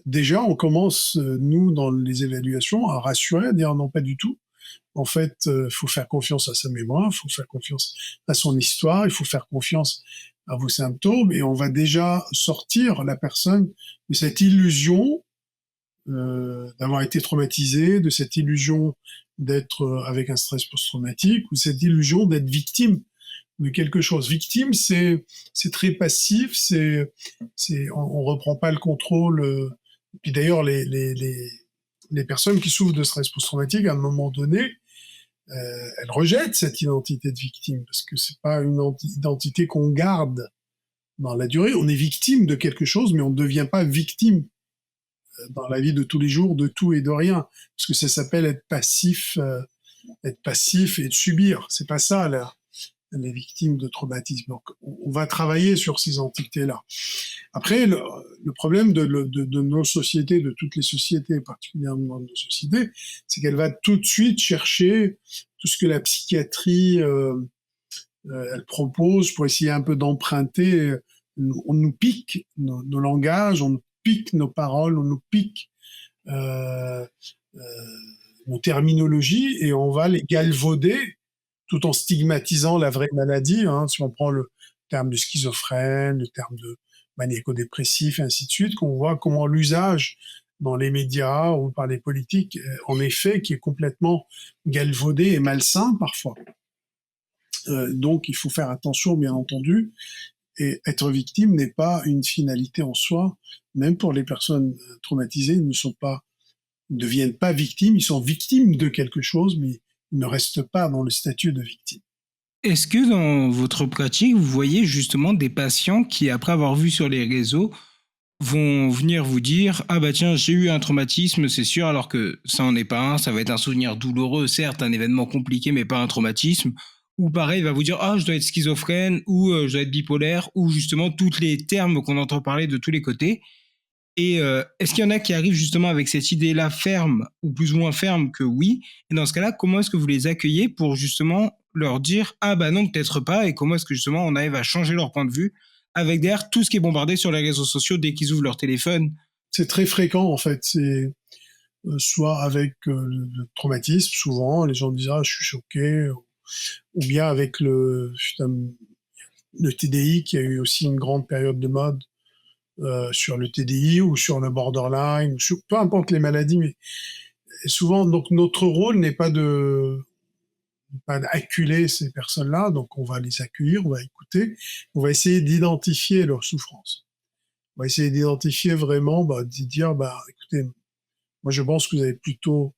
Speaker 2: déjà on commence nous dans les évaluations à rassurer, à dire non pas du tout. En fait, faut faire confiance à sa mémoire, il faut faire confiance à son histoire, il faut faire confiance à vos symptômes et on va déjà sortir la personne de cette illusion d'avoir été traumatisé, de cette illusion d'être avec un stress post-traumatique ou cette illusion d'être victime de quelque chose. Victime, c'est très passif, on reprend pas le contrôle. Puis d'ailleurs, les personnes qui souffrent de stress post-traumatique, à un moment donné, elles rejettent cette identité de victime parce que c'est pas une identité qu'on garde dans la durée. On est victime de quelque chose, mais on ne devient pas victime dans la vie de tous les jours de tout et de rien, parce que ça s'appelle être passif et de subir. C'est pas ça les victimes de traumatisme. Donc, on va travailler sur ces entités-là. Après, le problème de nos sociétés, de toutes les sociétés, particulièrement de nos sociétés, c'est qu'elle va tout de suite chercher tout ce que la psychiatrie elle propose pour essayer un peu d'emprunter. On nous pique nos langages, on nous pique nos paroles, on nous pique euh, euh, nos terminologies et on va les galvauder tout en stigmatisant la vraie maladie. Hein, si on prend le terme de schizophrène, le terme de maniaco-dépressif, et ainsi de suite, qu'on voit comment l'usage dans les médias ou par les politiques, en effet, qui est complètement galvaudé et malsain parfois. Donc, il faut faire attention, bien entendu, et être victime n'est pas une finalité en soi. Même pour les personnes traumatisées, ils ne deviennent pas victimes, ils sont victimes de quelque chose, mais ils ne restent pas dans le statut de victime.
Speaker 1: Est-ce que dans votre pratique, vous voyez justement des patients qui, après avoir vu sur les réseaux, vont venir vous dire « Ah bah tiens, j'ai eu un traumatisme, c'est sûr, alors que ça en est pas un, ça va être un souvenir douloureux, certes, un événement compliqué, mais pas un traumatisme. » Ou pareil, il va vous dire « Ah, je dois être schizophrène, ou je dois être bipolaire, ou justement tous les termes qu'on entend parler de tous les côtés. » Et est-ce qu'il y en a qui arrivent justement avec cette idée-là ferme, ou plus ou moins ferme que oui? Et dans ce cas-là, comment est-ce que vous les accueillez pour justement leur dire ah bah non, peut-être pas, et comment est-ce que justement on arrive à changer leur point de vue avec derrière tout ce qui est bombardé sur les réseaux sociaux dès qu'ils ouvrent leur téléphone?
Speaker 2: C'est très fréquent en fait. C'est soit avec le traumatisme, souvent les gens disent ah je suis choqué, ou bien avec le TDI qui a eu aussi une grande période de mode sur le TDI ou sur le borderline, peu importe les maladies, mais souvent donc notre rôle n'est pas d'acculer ces personnes-là, donc on va les accueillir, on va écouter, on va essayer d'identifier leur souffrance. On va essayer d'identifier vraiment, de dire, écoutez, moi je pense que vous avez plutôt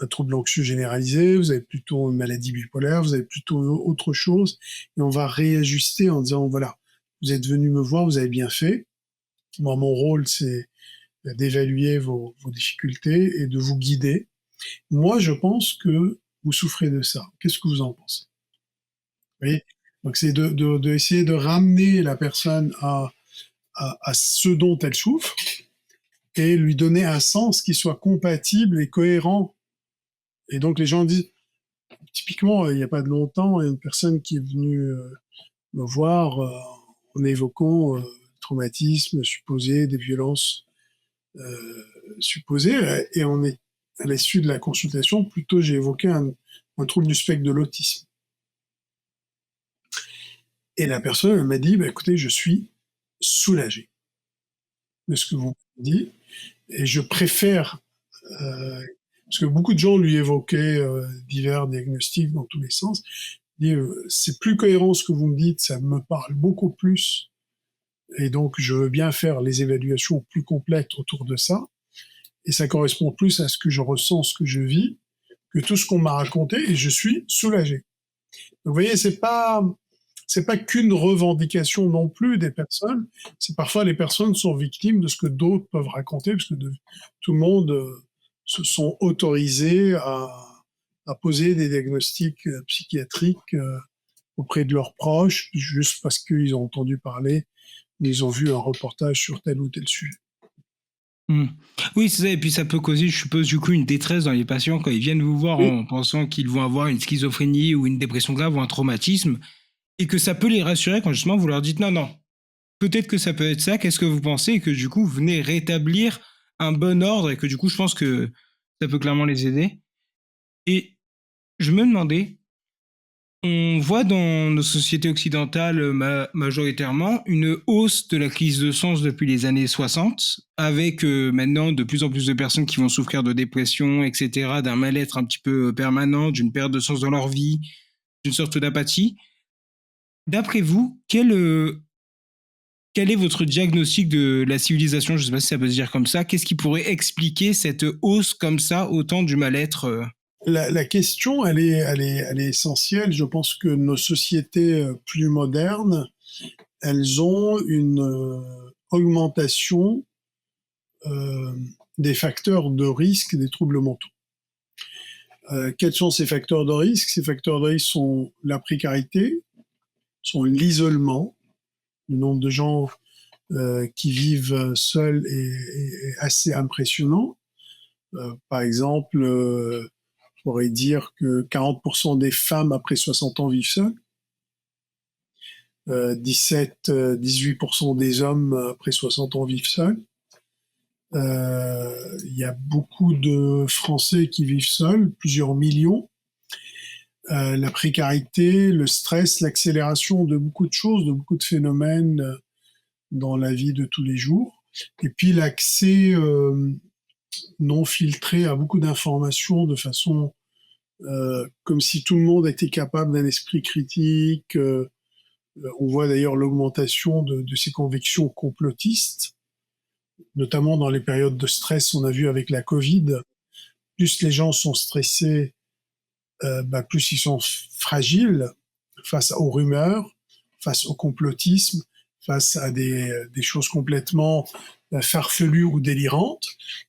Speaker 2: un trouble anxieux généralisé, vous avez plutôt une maladie bipolaire, vous avez plutôt autre chose, et on va réajuster en disant, voilà, vous êtes venu me voir, vous avez bien fait. Moi, mon rôle, c'est d'évaluer vos difficultés et de vous guider. Moi, je pense que vous souffrez de ça. Qu'est-ce que vous en pensez? Vous voyez. Donc, c'est essayer de ramener la personne à ce dont elle souffre et lui donner un sens qui soit compatible et cohérent. Et donc, les gens disent, typiquement, il n'y a pas de longtemps, il y a une personne qui est venue me voir en évoquant traumatisme supposé, des violences supposées, et on est à l'issue de la consultation, plutôt j'ai évoqué un trouble du spectre de l'autisme. Et la personne m'a dit, écoutez, je suis soulagé de ce que vous m'avez dit, et je préfère, parce que beaucoup de gens lui évoquaient divers diagnostics dans tous les sens, dit, c'est plus cohérent ce que vous me dites, ça me parle beaucoup plus, et donc je veux bien faire les évaluations plus complètes autour de ça, et ça correspond plus à ce que je ressens, ce que je vis, que tout ce qu'on m'a raconté, et je suis soulagé. Donc, vous voyez, c'est pas qu'une revendication non plus des personnes, c'est parfois les personnes sont victimes de ce que d'autres peuvent raconter, parce que tout le monde se sont autorisés à poser des diagnostics psychiatriques auprès de leurs proches, juste parce qu'ils ont entendu parler, ils ont vu un reportage sur tel ou tel sujet.
Speaker 1: Mmh. Oui, c'est ça, et puis ça peut causer, je suppose, du coup, une détresse dans les patients quand ils viennent vous voir
Speaker 2: Oui.
Speaker 1: en pensant qu'ils vont avoir une schizophrénie ou une dépression grave ou un traumatisme, et que ça peut les rassurer quand justement vous leur dites non, non, peut-être que ça peut être ça, qu'est-ce que vous pensez? Et que du coup, vous venez rétablir un bon ordre, et que du coup, je pense que ça peut clairement les aider. Et je me demandais, on voit dans nos sociétés occidentales majoritairement une hausse de la crise de sens depuis les années 60, avec maintenant de plus en plus de personnes qui vont souffrir de dépression, etc., d'un mal-être un petit peu permanent, d'une perte de sens dans leur vie, d'une sorte d'apathie. D'après vous, quel est votre diagnostic de la civilisation? Je ne sais pas si ça peut se dire comme ça. Qu'est-ce qui pourrait expliquer cette hausse comme ça, autant du mal-être?
Speaker 2: La question, elle est essentielle. Je pense que nos sociétés plus modernes, elles ont une augmentation des facteurs de risque des troubles mentaux. Quels sont ces facteurs de risque? Ces facteurs de risque sont la précarité, sont l'isolement. Le nombre de gens qui vivent seuls est assez impressionnant. Par exemple, je pourrais dire que 40% des femmes après 60 ans vivent seules. 18% des hommes après 60 ans vivent seuls. Il y a beaucoup de Français qui vivent seuls, plusieurs millions. La précarité, le stress, l'accélération de beaucoup de choses, de beaucoup de phénomènes dans la vie de tous les jours. Et puis l'accès non filtré à beaucoup d'informations de façon comme si tout le monde était capable d'un esprit critique. On voit d'ailleurs l'augmentation de ces convictions complotistes, notamment dans les périodes de stress. On a vu avec la Covid, plus les gens sont stressés, plus ils sont fragiles face aux rumeurs, face au complotisme, face à des choses complètement farfelues ou délirantes.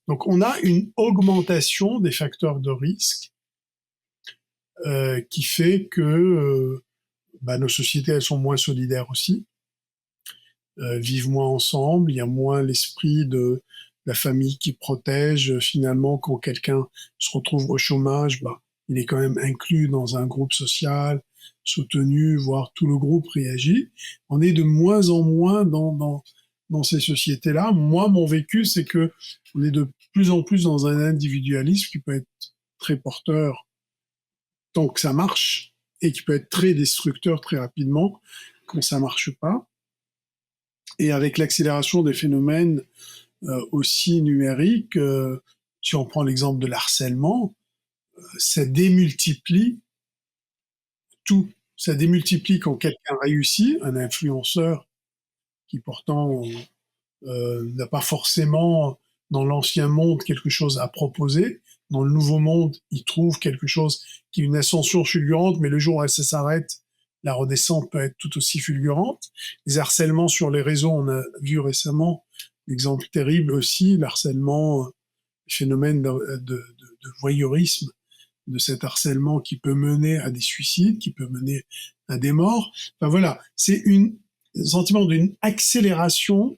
Speaker 2: Donc on a une augmentation des facteurs de risque qui fait que nos sociétés, elles sont moins solidaires aussi, vivent moins ensemble, il y a moins l'esprit de la famille qui protège. Finalement, quand quelqu'un se retrouve au chômage, il est quand même inclus dans un groupe social, soutenu, voire tout le groupe réagit. On est de moins en moins dans ces sociétés-là. Moi, mon vécu, c'est que on est de plus en plus dans un individualisme qui peut être très porteur tant que ça marche, et qui peut être très destructeur très rapidement quand ça marche pas. Et avec l'accélération des phénomènes aussi numériques, si on prend l'exemple de l'harcèlement, ça démultiplie tout. Ça démultiplie quand quelqu'un réussit, un influenceur qui pourtant n'a pas forcément dans l'ancien monde quelque chose à proposer. Dans le nouveau monde, il trouve quelque chose qui est une ascension fulgurante, mais le jour où ça s'arrête, la redescente peut être tout aussi fulgurante. Les harcèlements sur les réseaux, on a vu récemment l'exemple terrible aussi, l'harcèlement, le phénomène de voyeurisme, de cet harcèlement qui peut mener à des suicides, qui peut mener à des morts. Enfin voilà, c'est un sentiment d'une accélération,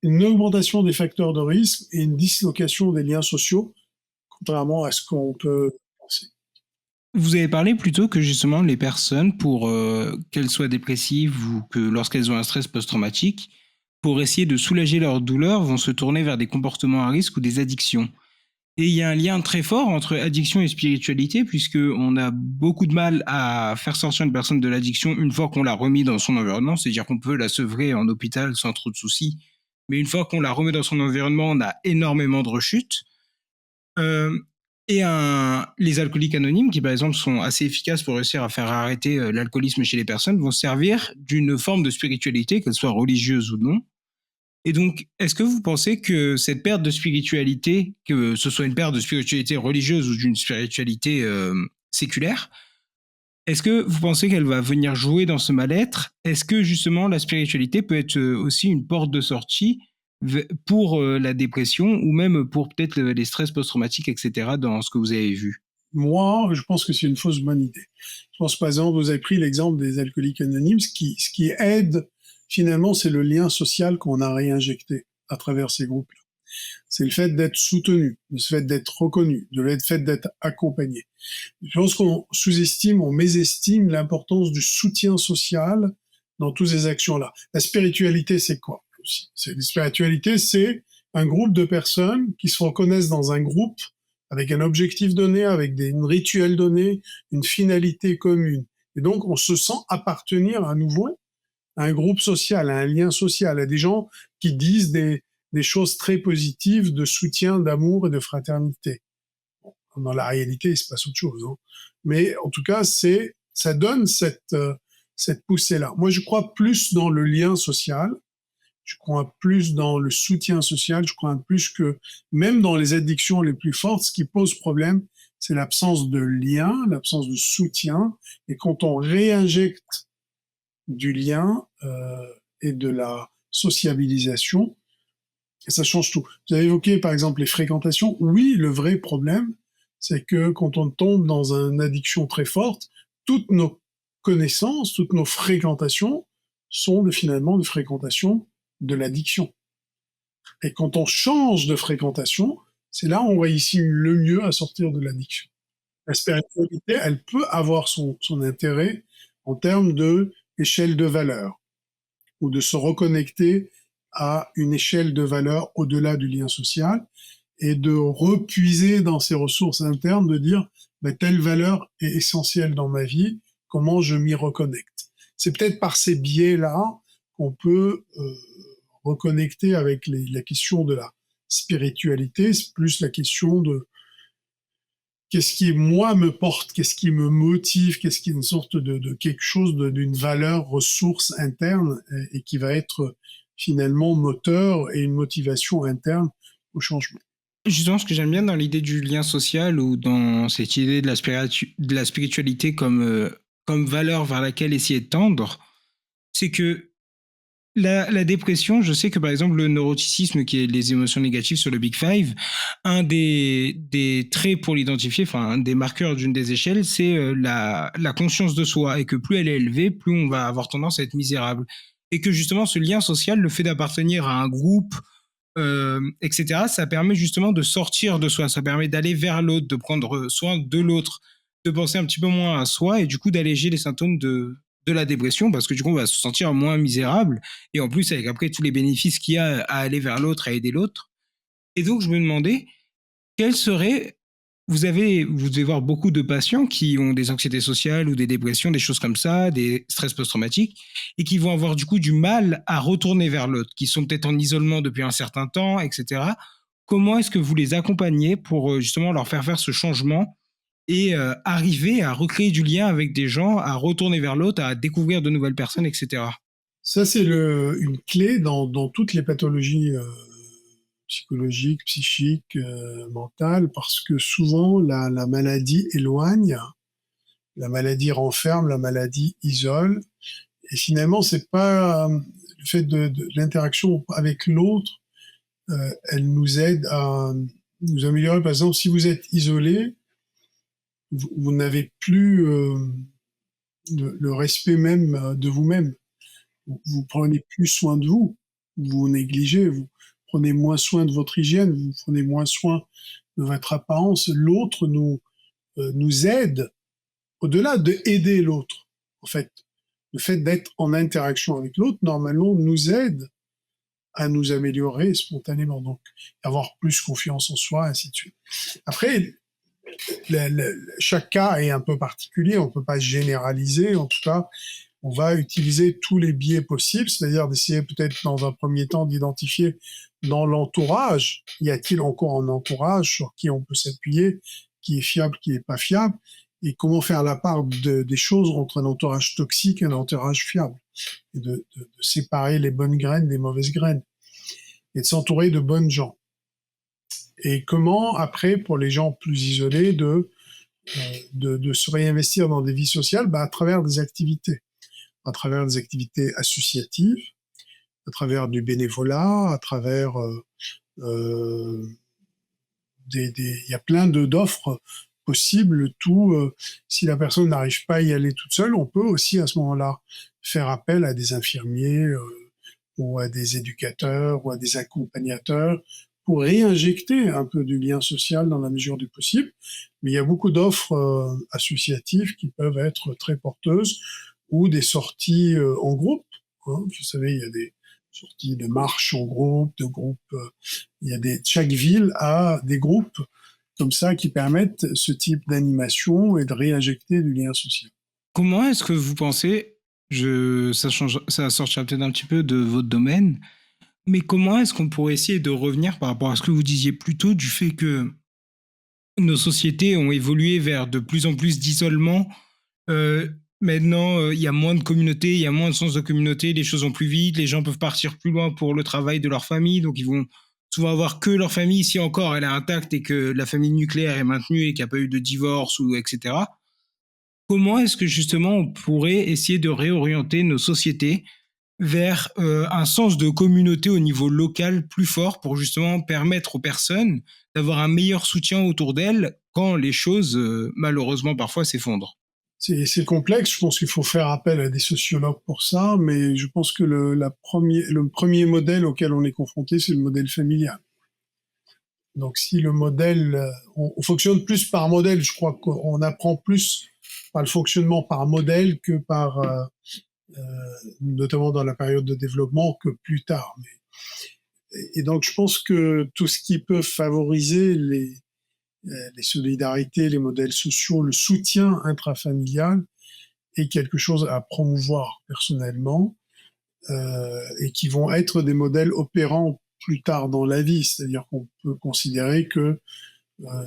Speaker 2: une augmentation des facteurs de risque et une dislocation des liens sociaux, contrairement à ce qu'on peut penser.
Speaker 1: Vous avez parlé plutôt que justement les personnes, pour qu'elles soient dépressives ou que lorsqu'elles ont un stress post-traumatique, pour essayer de soulager leur douleur, vont se tourner vers des comportements à risque ou des addictions. Et il y a un lien très fort entre addiction et spiritualité, puisqu'on a beaucoup de mal à faire sortir une personne de l'addiction une fois qu'on l'a remis dans son environnement, c'est-à-dire qu'on peut la sevrer en hôpital sans trop de soucis, mais une fois qu'on la remet dans son environnement, on a énormément de rechutes. Les alcooliques anonymes, qui par exemple sont assez efficaces pour réussir à faire arrêter l'alcoolisme chez les personnes, vont servir d'une forme de spiritualité, qu'elle soit religieuse ou non. Et donc, est-ce que vous pensez que cette perte de spiritualité, que ce soit une perte de spiritualité religieuse ou d'une spiritualité séculaire, est-ce que vous pensez qu'elle va venir jouer dans ce mal-être? Est-ce que justement la spiritualité peut être aussi une porte de sortie pour la dépression ou même pour peut-être les stress post-traumatiques, etc., dans ce que vous avez vu?
Speaker 2: Moi, je pense que c'est une fausse bonne idée. Je pense, par exemple, vous avez pris l'exemple des alcooliques anonymes, ce qui aide, finalement, c'est le lien social qu'on a réinjecté à travers ces groupes-là. C'est le fait d'être soutenu, le fait d'être reconnu, le fait d'être accompagné. Je pense qu'on sous-estime, on mésestime l'importance du soutien social dans toutes ces actions-là. La spiritualité, c'est quoi? La spiritualité, c'est un groupe de personnes qui se reconnaissent dans un groupe avec un objectif donné, avec un rituel donné, une finalité commune. Et donc, on se sent appartenir à nouveau à un groupe social, à un lien social, à des gens qui disent des choses très positives de soutien, d'amour et de fraternité. Bon, dans la réalité, il se passe autre chose. Hein. Mais en tout cas, ça donne cette poussée-là. Moi, je crois plus dans le lien social. Je crois plus dans le soutien social. Je crois plus que même dans les addictions les plus fortes, ce qui pose problème, c'est l'absence de lien, l'absence de soutien. Et quand on réinjecte du lien et de la sociabilisation, ça change tout. Vous avez évoqué par exemple les fréquentations. Oui, le vrai problème, C'est que quand on tombe dans une addiction très forte, toutes nos connaissances, toutes nos fréquentations sont finalement des fréquentations de l'addiction. Et quand on change de fréquentation, c'est là où on réussit le mieux à sortir de l'addiction. La spiritualité, elle peut avoir son intérêt en termes d'échelle de valeur ou de se reconnecter à une échelle de valeur au-delà du lien social et de repuiser dans ses ressources internes, de dire ben, telle valeur est essentielle dans ma vie, comment je m'y reconnecte. C'est peut-être par ces biais-là qu'on peut reconnecter avec la question de la spiritualité, c'est plus la question de qu'est-ce qui, moi, me porte, qu'est-ce qui me motive, qu'est-ce qui est une sorte de quelque chose, d'une valeur, ressource interne, et qui va être finalement moteur et une motivation interne au changement.
Speaker 1: Justement, ce que j'aime bien dans l'idée du lien social ou dans cette idée de la spiritualité comme valeur vers laquelle essayer de tendre, c'est que la dépression, je sais que par exemple le neuroticisme, qui est les émotions négatives sur le Big Five, un des traits pour l'identifier, enfin un des marqueurs d'une des échelles, c'est la conscience de soi, et que plus elle est élevée, plus on va avoir tendance à être misérable. Et que justement ce lien social, le fait d'appartenir à un groupe, etc., ça permet justement de sortir de soi, ça permet d'aller vers l'autre, de prendre soin de l'autre, de penser un petit peu moins à soi, et du coup d'alléger les symptômes de la dépression, parce que du coup on va se sentir moins misérable, et en plus avec après tous les bénéfices qu'il y a à aller vers l'autre, à aider l'autre. Et donc je me demandais, quel serait... Vous devez voir beaucoup de patients qui ont des anxiétés sociales ou des dépressions, des choses comme ça, des stress post-traumatiques, et qui vont avoir du coup du mal à retourner vers l'autre, qui sont peut-être en isolement depuis un certain temps, etc. Comment est-ce que vous les accompagnez pour justement leur faire ce changement et arriver à recréer du lien avec des gens, à retourner vers l'autre, à découvrir de nouvelles personnes, etc.
Speaker 2: Ça, c'est une clé dans toutes les pathologies psychologiques, psychiques, mentales, parce que souvent la maladie éloigne, la maladie renferme, la maladie isole, et finalement, c'est pas le fait de l'interaction avec l'autre, elle nous aide à nous améliorer. Par exemple, si vous êtes isolé, vous n'avez plus le respect même de vous-même. Vous prenez plus soin de vous, vous négligez, vous prenez moins soin de votre hygiène, vous prenez moins soin de votre apparence. L'autre nous aide, au-delà de aider l'autre, en fait. Le fait d'être en interaction avec l'autre, normalement, nous aide à nous améliorer spontanément, donc avoir plus confiance en soi, ainsi de suite. Après, chaque cas est un peu particulier, on ne peut pas généraliser, en tout cas, on va utiliser tous les biais possibles, c'est-à-dire d'essayer peut-être dans un premier temps d'identifier dans l'entourage, y a-t-il encore un entourage sur qui on peut s'appuyer, qui est fiable, qui n'est pas fiable, et comment faire la part des choses entre un entourage toxique et un entourage fiable, et de séparer les bonnes graines des mauvaises graines, et de s'entourer de bonnes gens. Et comment, après, pour les gens plus isolés, de se réinvestir dans des vies sociales, à travers des activités associatives, à travers du bénévolat, à travers il y a plein d'offres possibles. Si la personne n'arrive pas à y aller toute seule, on peut aussi à ce moment-là faire appel à des infirmiers ou à des éducateurs ou à des accompagnateurs pour réinjecter un peu du lien social dans la mesure du possible. Mais il y a beaucoup d'offres associatives qui peuvent être très porteuses, ou des sorties en groupe. Hein. Vous savez, il y a des sorties de marche en groupe, de groupes. Chaque ville a des groupes comme ça qui permettent ce type d'animation et de réinjecter du lien social.
Speaker 1: Comment est-ce que vous pensez, ça sortira peut-être un petit peu de votre domaine, mais comment est-ce qu'on pourrait essayer de revenir par rapport à ce que vous disiez plus tôt, du fait que nos sociétés ont évolué vers de plus en plus d'isolement. Maintenant, il y a moins de communautés, il y a moins de sens de communauté, les choses vont plus vite, les gens peuvent partir plus loin pour le travail de leur famille, donc ils vont souvent avoir que leur famille, si encore elle est intacte et que la famille nucléaire est maintenue et qu'il n'y a pas eu de divorce, ou etc. Comment est-ce que justement on pourrait essayer de réorienter nos sociétés vers un sens de communauté au niveau local plus fort pour justement permettre aux personnes d'avoir un meilleur soutien autour d'elles quand les choses, malheureusement, parfois s'effondrent.
Speaker 2: C'est complexe, je pense qu'il faut faire appel à des sociologues pour ça, mais je pense que le premier modèle auquel on est confronté, c'est le modèle familial. Donc si le modèle, on fonctionne plus par modèle, je crois qu'on apprend plus par le fonctionnement par modèle que par, notamment dans la période de développement, que plus tard. Et donc je pense que tout ce qui peut favoriser les solidarités, les modèles sociaux, le soutien intrafamilial est quelque chose à promouvoir personnellement et qui vont être des modèles opérants plus tard dans la vie. C'est-à-dire qu'on peut considérer que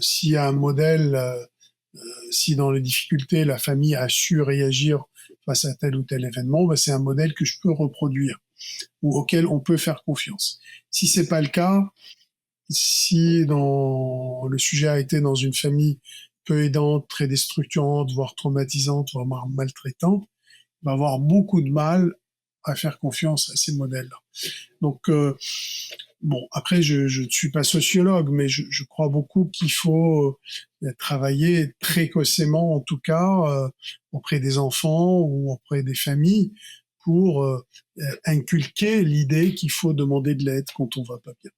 Speaker 2: s'il y a un modèle, si dans les difficultés, la famille a su réagir face à tel ou tel événement, ben c'est un modèle que je peux reproduire ou auquel on peut faire confiance. Si c'est pas le cas, si le sujet a été dans une famille peu aidante, très déstructurante, voire traumatisante, voire maltraitante, il va avoir beaucoup de mal à faire confiance à ces modèles-là. Donc, bon, après, je ne suis pas sociologue, mais je crois beaucoup qu'il faut travailler précocement, en tout cas, auprès des enfants ou auprès des familles, pour inculquer l'idée qu'il faut demander de l'aide quand on va pas bien.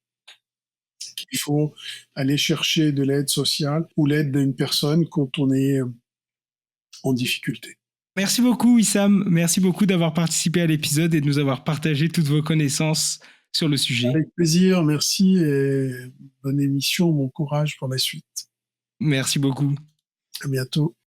Speaker 2: Qu'il faut aller chercher de l'aide sociale ou l'aide d'une personne quand on est en difficulté.
Speaker 1: Merci beaucoup, Wissam. Merci beaucoup d'avoir participé à l'épisode et de nous avoir partagé toutes vos connaissances sur le sujet.
Speaker 2: Avec plaisir, merci et bonne émission, bon courage pour la suite.
Speaker 1: Merci beaucoup.
Speaker 2: À bientôt.